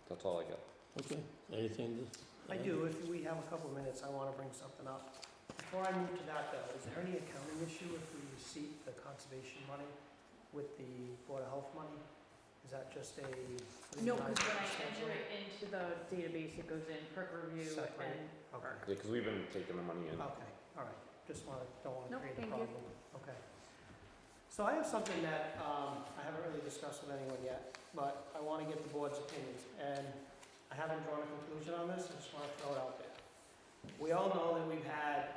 [SPEAKER 5] That's all I got.
[SPEAKER 1] Okay, anything to?
[SPEAKER 8] I do, if we have a couple minutes, I wanna bring something up. Before I move to that though, is there any accounting issue if we receive the conservation money with the Board of Health money? Is that just a?
[SPEAKER 7] No, because when I
[SPEAKER 8] essentially?
[SPEAKER 7] enter it into the database, it goes in perk review
[SPEAKER 8] Separate.
[SPEAKER 7] and
[SPEAKER 8] Okay,
[SPEAKER 7] perk.
[SPEAKER 5] Yeah, cause we've been taking the money in.
[SPEAKER 8] okay, all right, just don't wanna
[SPEAKER 7] Nope,
[SPEAKER 8] create a
[SPEAKER 7] thank you.
[SPEAKER 8] problem. Okay. So I have something that, I haven't really discussed with anyone yet, but I wanna get the board's opinion, and I haven't drawn a conclusion on this, I just wanna throw it out there. We all know that we've had,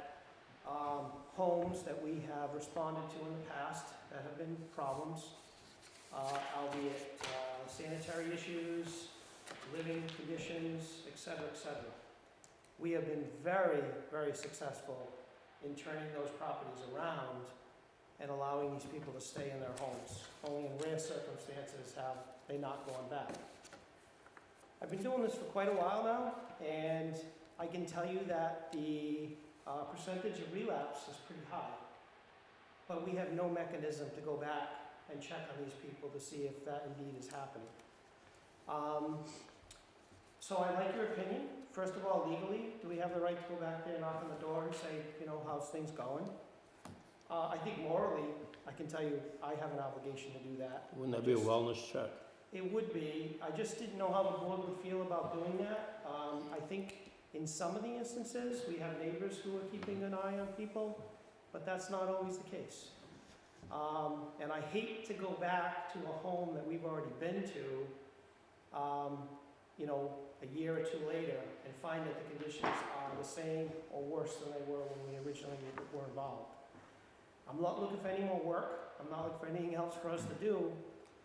[SPEAKER 8] homes that we have responded to in the past that have been problems, albeit, sanitary issues, living conditions, et cetera, et cetera. We have been very, very successful in turning those properties around and allowing these people to stay in their homes. Only in rare circumstances have they not gone back. I've been doing this for quite a while now, and I can tell you that the percentage of relapse is pretty high. But we have no mechanism to go back and check on these people to see if that indeed is happening. So I like your opinion. First of all, legally, do we have the right to go back there, knock on the door and say, you know, how's things going? I think morally, I can tell you, I have an obligation to do that.
[SPEAKER 1] Wouldn't that be a wellness check?
[SPEAKER 8] It would be. I just didn't know how the board would feel about doing that. I think in some of the instances, we have neighbors who are keeping an eye on people, but that's not always the case. And I hate to go back to a home that we've already been to, you know, a year or two later and find that the conditions are the same or worse than they were when we originally were involved. I'm not looking for any more work. I'm not looking for anything else for us to do.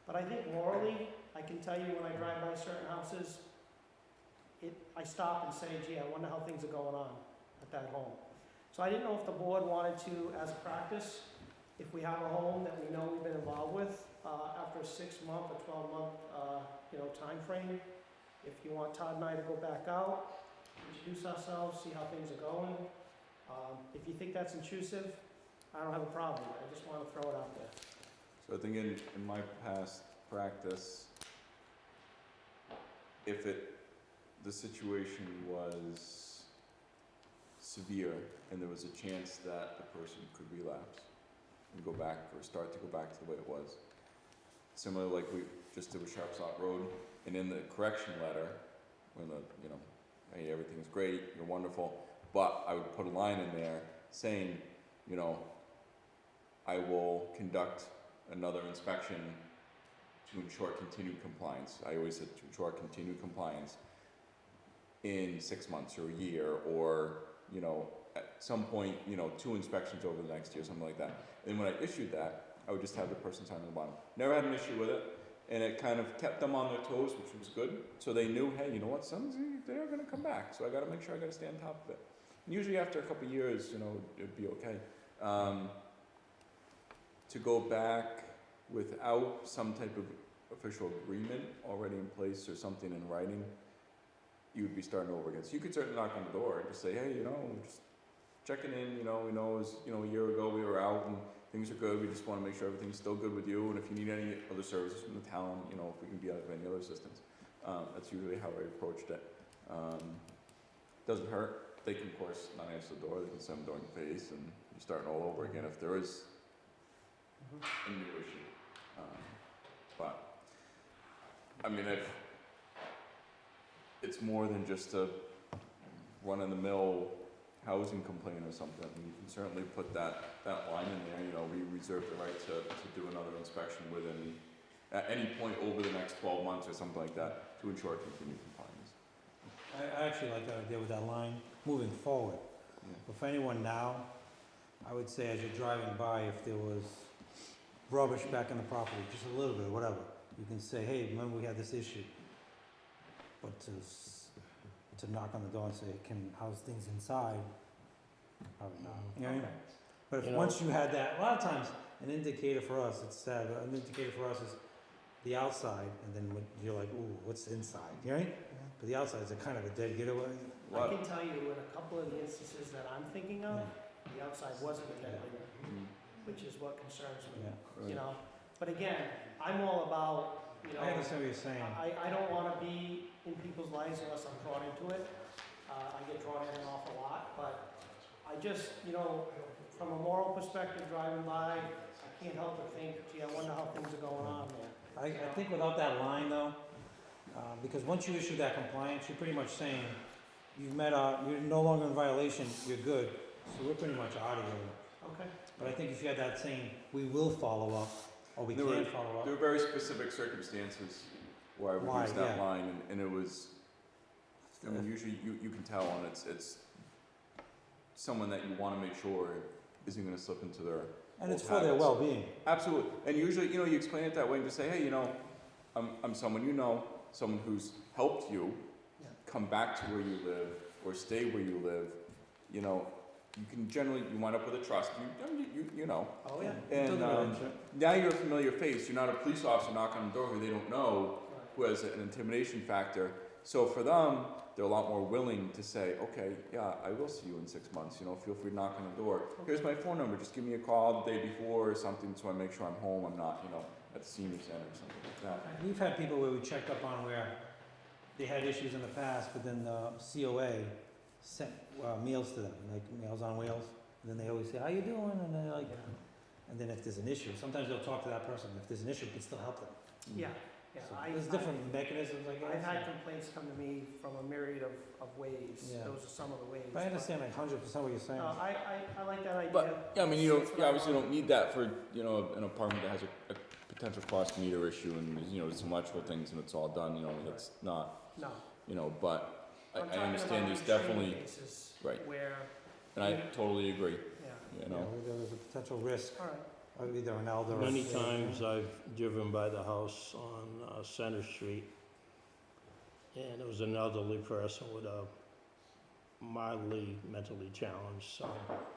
[SPEAKER 8] But I think morally, I can tell you when I drive by certain houses, I stop and say, gee, I wonder how things are going on at that home. So I didn't know if the board wanted to, as a practice, if we have a home that we know we've been involved with, after a 6-month or 12-month, you know, time frame, if you want Todd and I to go back out, introduce ourselves, see how things are going. If you think that's intrusive, I don't have a problem. I just want to throw it out there.
[SPEAKER 6] So I think in my past practice, if the situation was severe and there was a chance that the person could relapse and go back or start to go back to the way it was, similar like we just did with Sharpsot Road, and in the correction letter, when the, you know, hey, everything's great, you're wonderful, but I would put a line in there saying, you know, I will conduct another inspection to ensure continued compliance. I always said to ensure continued compliance in 6 months or a year, or, you know, at some point, you know, 2 inspections over the next year, something like that. And when I issued that, I would just have the person sign on the bottom. Never had an issue with it, and it kind of kept them on their toes, which was good. So they knew, hey, you know what, they are gonna come back, so I gotta make sure I gotta stay on top of it. And usually after a couple of years, you know, it'd be okay. To go back without some type of official agreement already in place or something in writing, you would be starting over again. So you could certainly knock on the door and just say, hey, you know, just checking in, you know, we know it was, you know, a year ago we were out and things are good. We just want to make sure everything's still good with you. And if you need any other services from the town, you know, if we can be of any other assistance. That's usually how I approached it. Doesn't hurt. They can, of course, not answer the door. They can send them door in the face and you're starting all over again if there is a new issue. But, I mean, if it's more than just a run-of-the-mill housing complaint or something, you can certainly put that line in there, you know, we reserve the right to do another inspection within, at any point over the next 12 months or something like that, to ensure continued compliance.
[SPEAKER 3] I actually like that idea with that line, moving forward.
[SPEAKER 6] Yeah.
[SPEAKER 3] But for anyone now, I would say as you're driving by, if there was rubbish back in the property, just a little bit, whatever, you can say, hey, remember we had this issue. But to knock on the door and say, how's things inside? Probably not. You know what I mean? But if
[SPEAKER 1] You know-
[SPEAKER 3] once you had that, a lot of times, an indicator for us, it's sad, but an indicator for us is the outside, and then when you're like, ooh, what's inside? You know what I mean? But the outside is a kind of a dead getaway.
[SPEAKER 8] I can tell you in a couple of the instances that I'm thinking of, the outside wasn't a dead leader, which is what concerns me,
[SPEAKER 3] Yeah.
[SPEAKER 8] you know? But again, I'm all about, you know,
[SPEAKER 3] I understand what you're saying.
[SPEAKER 8] I don't wanna be in people's lives unless I'm drawn into it. I get drawn in an awful lot, but I just, you know, from a moral perspective, driving by, I can't help but think, gee, I wonder how things are going on there.
[SPEAKER 3] I think without that line though, because once you issue that compliance, you're pretty much saying, you've met you're no longer in violation, you're good, so we're pretty much out of here.
[SPEAKER 8] Okay.
[SPEAKER 3] But I think if you had that saying, we will follow up, or we
[SPEAKER 6] There
[SPEAKER 3] can
[SPEAKER 6] were-
[SPEAKER 3] follow up.
[SPEAKER 6] There were very specific circumstances where I would
[SPEAKER 3] Why,
[SPEAKER 6] use that
[SPEAKER 3] yeah.
[SPEAKER 6] line, and it was, I mean, usually you can tell, and it's someone that you wanna make sure isn't gonna slip into their
[SPEAKER 3] And it's
[SPEAKER 6] old
[SPEAKER 3] for their
[SPEAKER 6] habits.
[SPEAKER 3] well-being.
[SPEAKER 6] Absolutely, and usually, you know, you explain it that way and just say, hey, you know, I'm someone you know, someone who's helped you
[SPEAKER 8] Yeah.
[SPEAKER 6] come back to where you live or stay where you live. You know, you can generally, you wind up with a trust, you know.
[SPEAKER 8] Oh, yeah.
[SPEAKER 6] And now you're a familiar face, you're not a police officer knocking on the door who they don't know, who has an intimidation factor. So for them, they're a lot more willing to say, okay, yeah, I will see you in 6 months, you know, feel free to knock on the door. Here's my phone number, just give me a call the day before or something so I make sure I'm home, I'm not, you know, at the senior center or something like that.
[SPEAKER 3] We've had people where we checked up on where they had issues in the past, but then the COA sent meals to them, like Meals on Wheels. And then they always say, how you doing? And they're like, and then if there's an issue, sometimes they'll talk to that person. If there's an issue, we can still help them.
[SPEAKER 8] Yeah, yeah.
[SPEAKER 3] So there's different mechanisms, I guess.
[SPEAKER 8] I've had complaints come to me from a myriad of ways.
[SPEAKER 3] Yeah.
[SPEAKER 8] Those are some of the ways.
[SPEAKER 3] But I understand like 100% what you're saying.
[SPEAKER 8] No, I like that idea.
[SPEAKER 6] But, yeah, I mean, you
[SPEAKER 8] That's
[SPEAKER 6] don't,
[SPEAKER 8] what I
[SPEAKER 6] you obviously
[SPEAKER 8] want.
[SPEAKER 6] don't need that for, you know, an apartment that has a potential cost meter issue and, you know, some electrical things and it's all done, you know, it's not,
[SPEAKER 8] No.
[SPEAKER 6] you know, but
[SPEAKER 8] I'm
[SPEAKER 6] I
[SPEAKER 8] talking
[SPEAKER 6] understand
[SPEAKER 8] about
[SPEAKER 6] there's
[SPEAKER 8] extreme
[SPEAKER 6] definitely,
[SPEAKER 8] cases
[SPEAKER 6] right.
[SPEAKER 8] Where,
[SPEAKER 6] and I totally agree,
[SPEAKER 8] yeah,
[SPEAKER 6] you know.
[SPEAKER 3] Yeah, there's a potential risk
[SPEAKER 8] all right.
[SPEAKER 3] of either an elder or.
[SPEAKER 1] Many times I've driven by the house on Center Street, and it was an elderly person with a mildly mentally challenged son.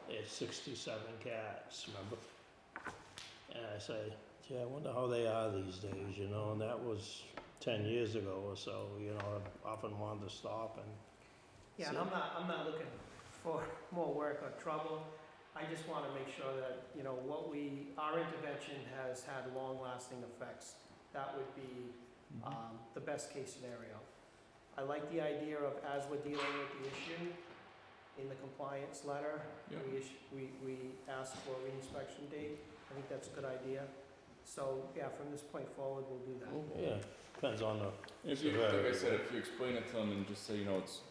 [SPEAKER 1] They had 67 cats, remember? And I say, gee, I wonder how they are these days, you know, and that was 10 years ago or so, you know, I often wanted to stop and
[SPEAKER 8] Yeah, and I'm not looking for more work or trouble. I just want to make sure that, you know, our intervention has had long-lasting effects. That would be the best case scenario. I like the idea of, as we're dealing with the issue, in the compliance letter,
[SPEAKER 6] Yeah.
[SPEAKER 8] we ask for a reinspection date. I think that's a good idea. So, yeah, from this point forward, we'll do that.
[SPEAKER 1] yeah, depends on the,
[SPEAKER 6] If you, like I said, if you explain it to them and just say, you know, it's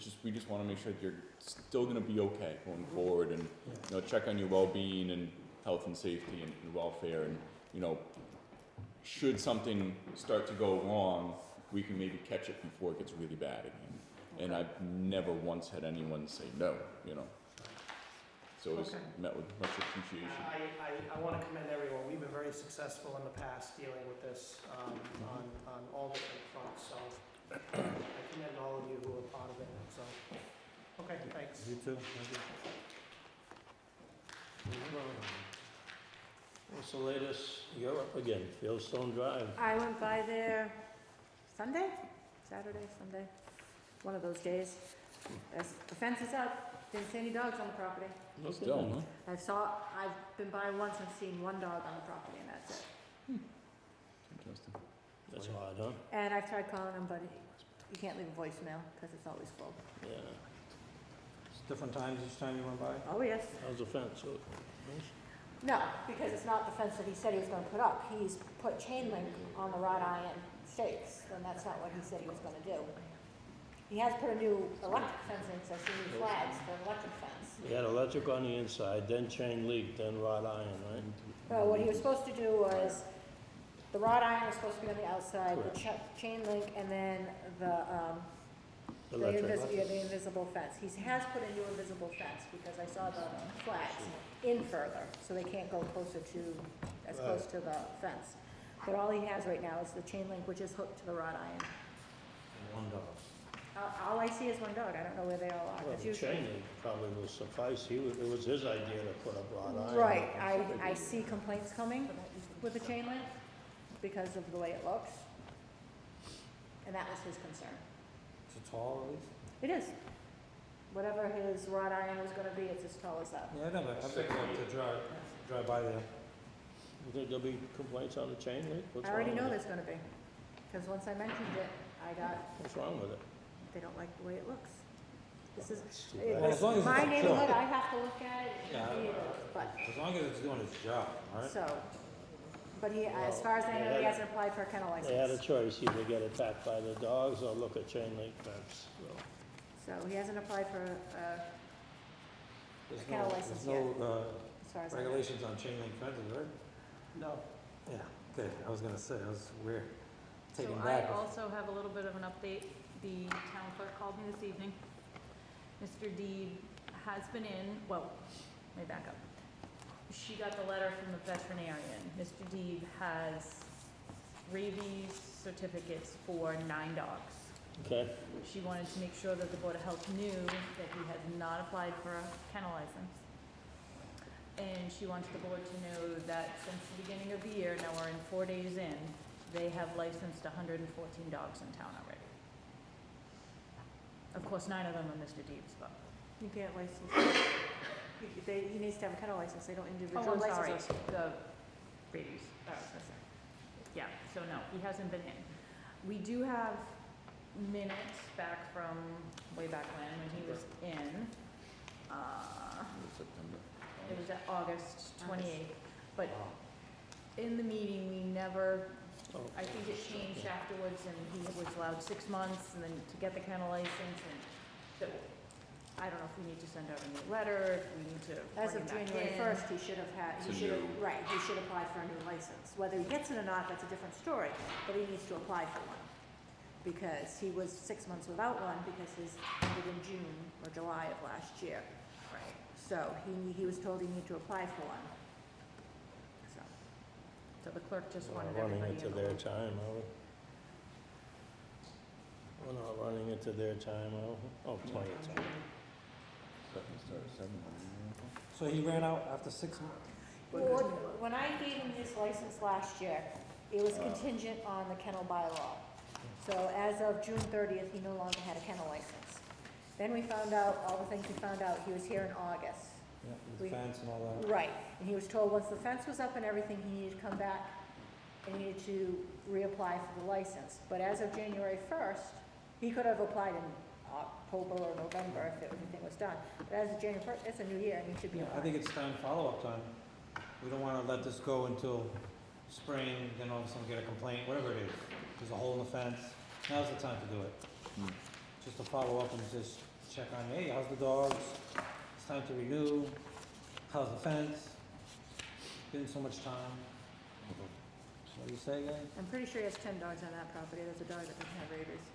[SPEAKER 6] just, we just wanna make sure that you're still gonna be okay going forward and, you know, check on your well-being and health and safety and welfare and, you know, should something start to go wrong, we can maybe catch it before it gets really bad again. And I've never once had anyone say no, you know. So it was
[SPEAKER 8] Okay.
[SPEAKER 6] met with much appreciation.
[SPEAKER 8] I want to commend everyone. We've been very successful in the past dealing with this on all different fronts, so I commend all of you who are part of it, so, okay, thanks.
[SPEAKER 3] You too, thank you.
[SPEAKER 1] what's the latest? You're up again, Fieldstone Drive.
[SPEAKER 4] I went by there Sunday, Saturday, Sunday, one of those days. The fence is up, didn't see any dogs on the property.
[SPEAKER 6] Still, huh?
[SPEAKER 4] I've been by once and seen one dog on the property and that's it.
[SPEAKER 6] Interesting.
[SPEAKER 1] That's odd, huh?
[SPEAKER 4] And I've tried calling him, but you can't leave a voicemail because it's always full.
[SPEAKER 1] Yeah.
[SPEAKER 3] It's different times each time you went by?
[SPEAKER 4] Oh, yes.
[SPEAKER 1] How's the fence? Oh, nice?
[SPEAKER 4] No, because it's not the fence that he said he was gonna put up. He's put chain link on the wrought iron stakes, and that's not what he said he was gonna do. He has put a new electric fence in, so I see new flags for an electric fence.
[SPEAKER 1] You had electric on the inside, then chain link, then wrought iron, right?
[SPEAKER 4] What he was supposed to do was, the wrought iron was supposed to be on the outside, the chain link, and then the
[SPEAKER 1] Electric.
[SPEAKER 4] the invisible fence. He has put a new invisible fence, because I saw the flags in further, so they can't go closer to, as
[SPEAKER 1] Right.
[SPEAKER 4] close to the fence. But all he has right now is the chain link, which is hooked to the wrought iron.
[SPEAKER 3] One dog.
[SPEAKER 4] All I see is one dog, I don't know where they all are.
[SPEAKER 1] Well,
[SPEAKER 4] It's
[SPEAKER 1] the
[SPEAKER 4] usually-
[SPEAKER 1] chain link probably will suffice. It was his idea to put up wrought iron.
[SPEAKER 4] Right, I see complaints coming with the chain link because of the way it looks. And that was his concern.
[SPEAKER 3] Is it tall at least?
[SPEAKER 4] It is. Whatever his wrought iron was gonna be, it's as tall as that.
[SPEAKER 3] Yeah, I've been to drive by there.
[SPEAKER 1] You think there'll be complaints on the chain link? What's
[SPEAKER 4] I already
[SPEAKER 1] wrong
[SPEAKER 4] know
[SPEAKER 1] with
[SPEAKER 4] there's gonna be, because once I mentioned it,
[SPEAKER 1] What's wrong with it?
[SPEAKER 4] they don't like the way it looks. This is,
[SPEAKER 1] It's too
[SPEAKER 4] it
[SPEAKER 1] bad.
[SPEAKER 3] Well, as long as
[SPEAKER 4] was my
[SPEAKER 3] it's a
[SPEAKER 4] neighborhood,
[SPEAKER 3] kill.
[SPEAKER 4] I have to look at it,
[SPEAKER 3] Yeah,
[SPEAKER 4] and see it is, but,
[SPEAKER 3] As long as it's doing its job, alright?
[SPEAKER 4] so, but he, as far as I know, he hasn't applied for a kennel license.
[SPEAKER 1] They had a choice, either get attacked by the dogs or look at chain link fence.
[SPEAKER 4] So he hasn't applied for,
[SPEAKER 3] There's
[SPEAKER 4] kennel
[SPEAKER 3] no,
[SPEAKER 4] license
[SPEAKER 3] there's no,
[SPEAKER 4] as far as I know.
[SPEAKER 3] regulations on chain link fences, right?
[SPEAKER 8] No,
[SPEAKER 3] Yeah, good, I was gonna say, that was weird.
[SPEAKER 7] So
[SPEAKER 3] Taken
[SPEAKER 7] I
[SPEAKER 3] back.
[SPEAKER 7] also have a little bit of an update. The town clerk called me this evening. Mr. Deeb has been in, well, let me back up. She got the letter from the veterinarian. Mr. Deeb has rabies certificates for 9 dogs.
[SPEAKER 1] Okay,
[SPEAKER 7] She wanted to make sure that the Board of Health knew that he has not applied for a kennel license. And she wants the board to know that since the beginning of the year, now we're in 4 days in, they have licensed 114 dogs in town already. Of course, 9 of them are Mr. Deeb's, but.
[SPEAKER 4] You can't license, he needs to have a kennel license, they don't
[SPEAKER 7] Oh,
[SPEAKER 4] individual
[SPEAKER 7] I'm sorry,
[SPEAKER 4] licenses.
[SPEAKER 7] the rabies. Yeah, so no, he hasn't been in. We do have minutes back from way back when he was in.
[SPEAKER 6] September.
[SPEAKER 7] It was at August 28th, but in the meeting, we never,
[SPEAKER 1] Oh,
[SPEAKER 7] I think it changed afterwards, and he was allowed 6 months, and then to get the kennel license, and so, I don't know if we need to send out a new letter, if we need to
[SPEAKER 4] As
[SPEAKER 7] bring
[SPEAKER 4] of
[SPEAKER 7] him back
[SPEAKER 4] January
[SPEAKER 7] in.
[SPEAKER 4] first, he should have had, he
[SPEAKER 6] It's a
[SPEAKER 4] should have,
[SPEAKER 6] new-
[SPEAKER 4] right, he should apply for a new license. Whether he gets it or not, that's a different story, but he needs to apply for one. Because he was 6 months without one because his ended in June or July of last year.
[SPEAKER 7] Right.
[SPEAKER 4] So he was told he needed to apply for one. So,
[SPEAKER 7] So the clerk just
[SPEAKER 1] We're
[SPEAKER 7] wanted
[SPEAKER 1] not running
[SPEAKER 7] everybody in
[SPEAKER 1] into
[SPEAKER 7] the
[SPEAKER 1] their
[SPEAKER 7] loop.
[SPEAKER 1] time, are we? We're not running into their time, are we? Oh, plenty of time.
[SPEAKER 6] Start at 7,
[SPEAKER 3] So he ran out after 6 months?
[SPEAKER 4] Well, when I gave him his license last year, it was contingent on the kennel bylaw. So as of June 30th, he no longer had a kennel license. Then we found out, all the things we found out, he was here in August.
[SPEAKER 3] Yeah,
[SPEAKER 4] We-
[SPEAKER 3] with the fence and all that.
[SPEAKER 4] Right, and he was told once the fence was up and everything, he needed to come back and he needed to reapply for the license. But as of January 1st, he could have applied in October or November if everything was done. But as of January 1st, it's a new year and he should be
[SPEAKER 3] Yeah, I
[SPEAKER 4] applying.
[SPEAKER 3] think it's time, follow-up time. We don't wanna let this go until spring, then all of a sudden get a complaint, whatever it is. There's a hole in the fence, now's the time to do it.
[SPEAKER 6] Hmm.
[SPEAKER 3] Just to follow up and just check on, hey, how's the dogs? It's time to renew. How's the fence? Been so much time. What do you say, guys?
[SPEAKER 4] I'm pretty sure he has 10 dogs on that property. There's a dog that doesn't have rabies.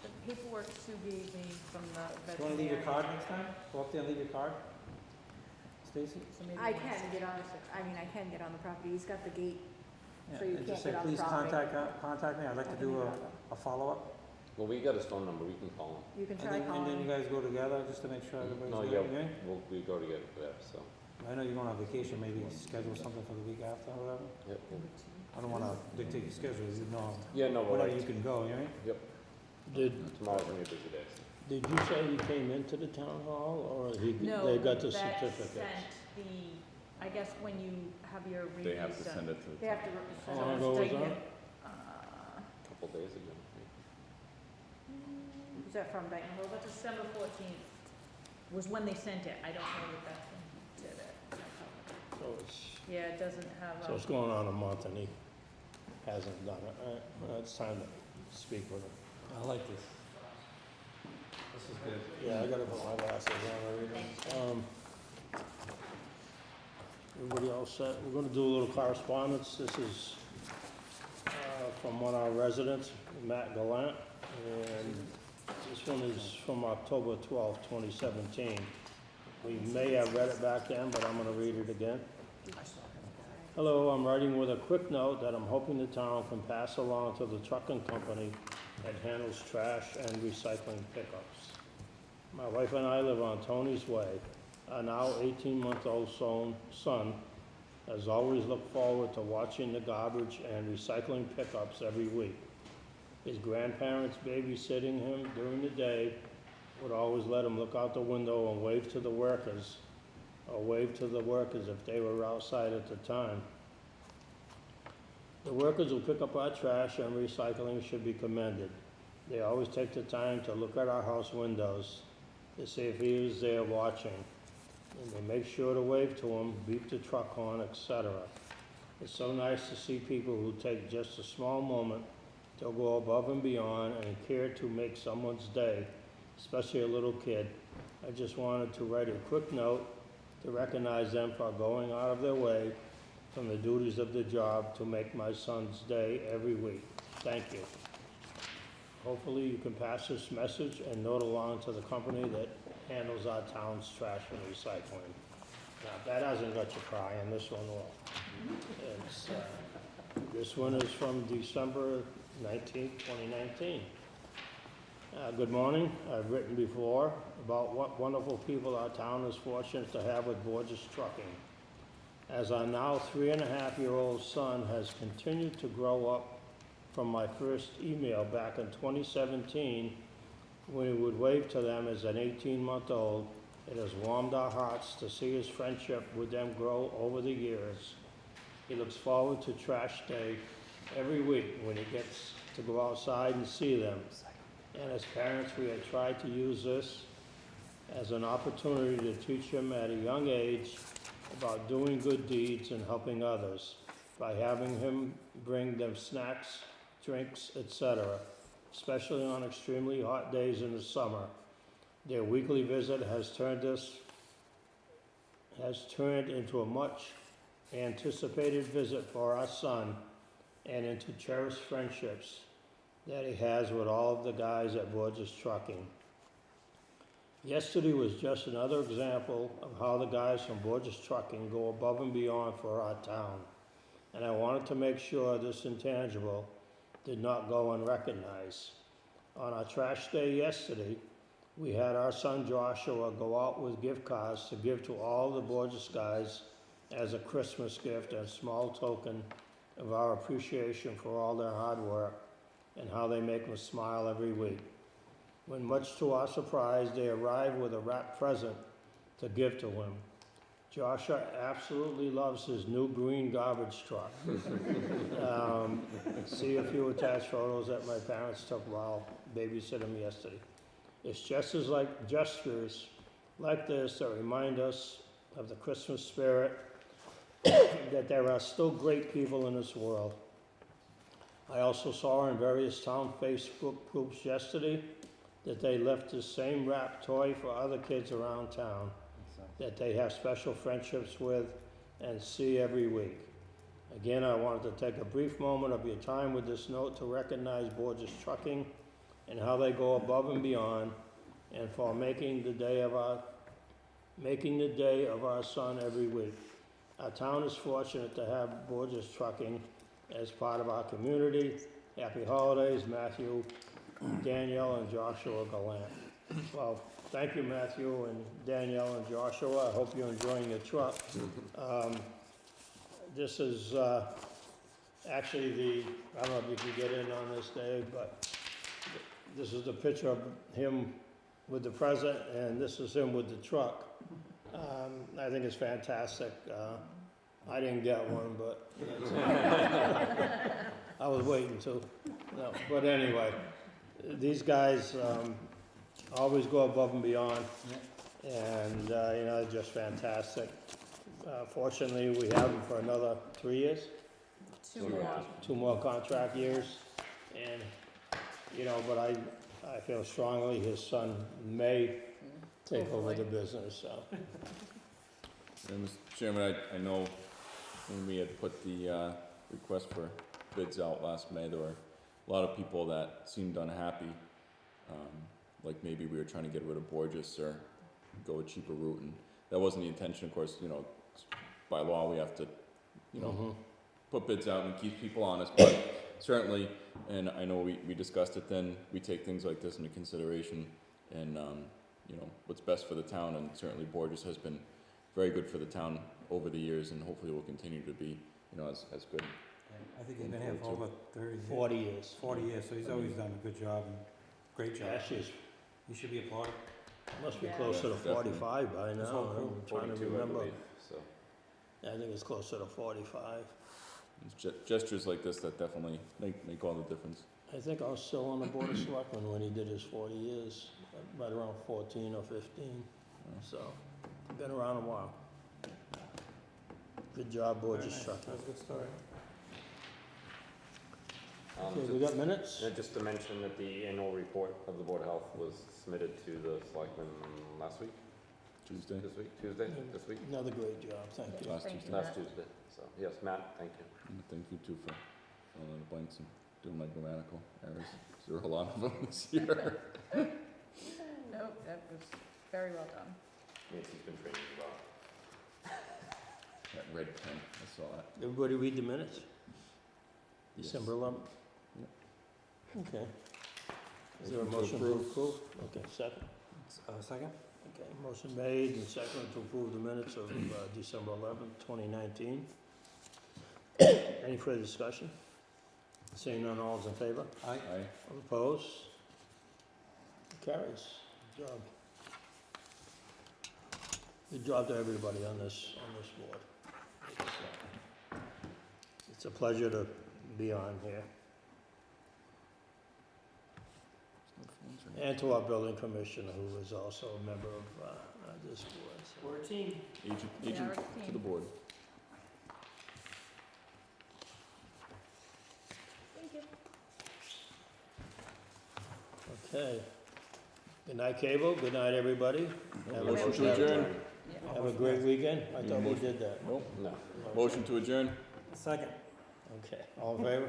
[SPEAKER 7] The paperwork Sue gave me from the
[SPEAKER 3] You wanna leave your
[SPEAKER 7] veterinarian.
[SPEAKER 3] card next time? Go up there and leave your card? Stacy?
[SPEAKER 7] So maybe
[SPEAKER 4] I
[SPEAKER 7] he wants
[SPEAKER 4] can
[SPEAKER 7] to-
[SPEAKER 4] get on, I can get on the property. He's got the gate.
[SPEAKER 3] Yeah,
[SPEAKER 4] So you
[SPEAKER 3] and
[SPEAKER 4] can't
[SPEAKER 3] just say,
[SPEAKER 4] get on the
[SPEAKER 3] please
[SPEAKER 4] property.
[SPEAKER 3] contact me, I'd like to do a follow-up.
[SPEAKER 5] Well, we got his phone number, we can call
[SPEAKER 4] You can
[SPEAKER 3] And
[SPEAKER 4] try
[SPEAKER 3] then, and then
[SPEAKER 4] calling.
[SPEAKER 3] you guys go together, just to make sure
[SPEAKER 5] him.
[SPEAKER 3] everybody's
[SPEAKER 5] No,
[SPEAKER 3] good,
[SPEAKER 5] yeah,
[SPEAKER 3] yeah?
[SPEAKER 5] we go together for that, so,
[SPEAKER 3] I know you're going on vacation, maybe schedule something for the week after, or whatever.
[SPEAKER 5] yep.
[SPEAKER 3] I don't wanna dictate your schedule, you know,
[SPEAKER 5] Yeah, no,
[SPEAKER 3] whenever
[SPEAKER 5] but
[SPEAKER 3] you can go, you know?
[SPEAKER 1] Did,
[SPEAKER 5] tomorrow's gonna be a busy day.
[SPEAKER 1] did you say he came into the town hall, or
[SPEAKER 7] No,
[SPEAKER 1] they got the
[SPEAKER 7] that
[SPEAKER 1] certificates?
[SPEAKER 7] sent the, I guess when you have your review
[SPEAKER 6] They have to
[SPEAKER 7] done.
[SPEAKER 6] send it to the.
[SPEAKER 4] They have to,
[SPEAKER 1] How
[SPEAKER 7] So
[SPEAKER 1] long
[SPEAKER 7] it's
[SPEAKER 1] ago was
[SPEAKER 7] taken,
[SPEAKER 1] that?
[SPEAKER 5] Couple days ago.
[SPEAKER 4] is that from Dayton Hall?
[SPEAKER 7] Well, December 14th was when they sent it. I don't know that that's when he did it.
[SPEAKER 1] So it's,
[SPEAKER 7] Yeah, it doesn't have,
[SPEAKER 1] so it's going on a month and he hasn't done it. All right, well, it's time to speak with him.
[SPEAKER 3] I like this. This is good.
[SPEAKER 1] Yeah, I gotta put my glasses on, everything. Everybody else set? We're gonna do a little correspondence. This is, from one of our residents, Matt Gallant, and this one is from October 12th, 2017. We may have read it back then, but I'm gonna read it again. Hello, I'm writing with a quick note that I'm hoping the town can pass along to the trucking company that handles trash and recycling pickups. My wife and I live on Tony's Way. Our now 18-month-old son has always looked forward to watching the garbage and recycling pickups every week. His grandparents babysitting him during the day would always let him look out the window and wave to the workers, or wave to the workers if they were outside at the time. The workers who pick up our trash and recycling should be commended. They always take the time to look at our house windows to see if he is there watching. And they make sure to wave to him, beep the truck horn, etc. It's so nice to see people who take just a small moment to go above and beyond and care to make someone's day, especially a little kid. I just wanted to write a quick note to recognize them for going out of their way from the duties of the job to make my son's day every week. Thank you. Hopefully you can pass this message and note along to the company that handles our town's trash and recycling. Now, if that hasn't got you crying, this one will. It's, this one is from December 19th, 2019. Good morning. I've written before about what wonderful people our town is fortunate to have with Borges Trucking. As our now 3.5-year-old son has continued to grow up from my first email back in 2017, when he would wave to them as an 18-month-old, it has warmed our hearts to see his friendship with them grow over the years. He looks forward to Trash Day every week when he gets to go outside and see them. And as parents, we have tried to use this as an opportunity to teach him at a young age about doing good deeds and helping others by having him bring them snacks, drinks, etc., especially on extremely hot days in the summer. Their weekly visit has turned into a much anticipated visit for our son and into cherished friendships that he has with all of the guys at Borges Trucking. Yesterday was just another example of how the guys from Borges Trucking go above and beyond for our town, and I wanted to make sure this intangible did not go unrecognized. On our trash day yesterday, we had our son Joshua go out with gift cards to give to all the Borges guys as a Christmas gift and small token of our appreciation for all their hard work and how they make us smile every week. When much to our surprise, they arrived with a wrapped present to give to him. Joshua absolutely loves his new green garbage truck. See a few attached photos that my parents took while babysitting him yesterday. It's just as like gestures like this that remind us of the Christmas spirit, that there are still great people in this world. I also saw in various town Facebook groups yesterday that they left the same wrapped toy for other kids around town that they have special friendships with and see every week. Again, I wanted to take a brief moment of your time with this note to recognize Borges Trucking and how they go above and beyond, and for making the day of our son every week. Our town is fortunate to have Borges Trucking as part of our community. Happy holidays, Matthew, Danielle, and Joshua Gallant. Well, thank you, Matthew and Danielle and Joshua. I hope you're enjoying your truck. This is actually I don't know if you can get in on this, Dave, but this is the picture of him with the present, and this is him with the truck. I think it's fantastic. I didn't get one, but I was waiting to. No, but anyway, these guys always go above and beyond, and they're just fantastic. Fortunately, we have them for another 3 years,
[SPEAKER 7] 2 more.
[SPEAKER 1] 2 more contract years, and but I feel strongly his son may take over the business. So.
[SPEAKER 6] And Mr. Chairman, I know when we had put the request for bids out last May, there were a lot of people that seemed unhappy. Like maybe we were trying to get rid of Borges or go a cheaper route, and that wasn't the intention. Of course, by law we have to, put bids out and keep people honest. But certainly, and I know we discussed it then, we take things like this into consideration, and what's best for the town. And certainly Borges has been very good for the town over the years, and hopefully will continue to be, as good.
[SPEAKER 3] I think he's been here for over 30 years.
[SPEAKER 1] 40 years.
[SPEAKER 3] 40 years, so he's always done a good job and great job.
[SPEAKER 1] Actually,
[SPEAKER 3] He should be applauded.
[SPEAKER 1] it must be
[SPEAKER 7] Yeah.
[SPEAKER 1] closer to
[SPEAKER 6] Definitely.
[SPEAKER 1] 45 by
[SPEAKER 3] This whole
[SPEAKER 1] now.
[SPEAKER 3] crew.
[SPEAKER 1] I'm trying to
[SPEAKER 5] 42, I
[SPEAKER 1] remember.
[SPEAKER 5] believe, so.
[SPEAKER 1] I think it's closer to 45.
[SPEAKER 6] It's gestures like this that definitely make all the difference.
[SPEAKER 1] I think I was still on the Board of Selectmen when he did his 40 years, right around 14 or 15. So, been around a while. Good job,
[SPEAKER 3] Very
[SPEAKER 1] Borges
[SPEAKER 3] nice.
[SPEAKER 1] Trucking.
[SPEAKER 3] That was a good story.
[SPEAKER 1] Okay, we got minutes?
[SPEAKER 5] Just to mention that the annual report of the Board of Health was submitted to the selectmen last week,
[SPEAKER 6] Tuesday,
[SPEAKER 5] Tuesday, this week,
[SPEAKER 1] Another great job, thank you.
[SPEAKER 6] last
[SPEAKER 7] Thank you.
[SPEAKER 6] Tuesday.
[SPEAKER 5] last Tuesday. So, yes, Matt, thank you.
[SPEAKER 6] And thank you too for filling in the blanks and doing my grammatical errors. 'Cause there were a lot of them this year.
[SPEAKER 7] Nope, that was very well done.
[SPEAKER 5] Nancy's been training as well.
[SPEAKER 6] That red pen, I saw that.
[SPEAKER 1] Everybody read the minutes? December 11th? Okay. Is there a motion to approve? Okay, second.
[SPEAKER 3] Second?
[SPEAKER 1] Okay, motion made and second to approve the minutes of December 11th, 2019. Any further discussion? Seeing none, all's in favor?
[SPEAKER 3] Aye.
[SPEAKER 1] All opposed? Carries. Good job. Good job to everybody on this board. It's a pleasure to be on here. And to our building commissioner, who is also a member of this board. so.
[SPEAKER 8] We're a team.
[SPEAKER 6] Agent
[SPEAKER 7] we're a
[SPEAKER 6] to
[SPEAKER 7] team.
[SPEAKER 6] the board.
[SPEAKER 7] Thank you.
[SPEAKER 1] Okay. Good night, Cable. Good night, everybody. Have a-
[SPEAKER 6] Motion to adjourn?
[SPEAKER 7] Yeah.
[SPEAKER 1] Have a great weekend. I thought we did that.
[SPEAKER 6] Nope.
[SPEAKER 5] No.
[SPEAKER 6] Motion to adjourn?
[SPEAKER 3] Second.
[SPEAKER 1] Okay, all in favor?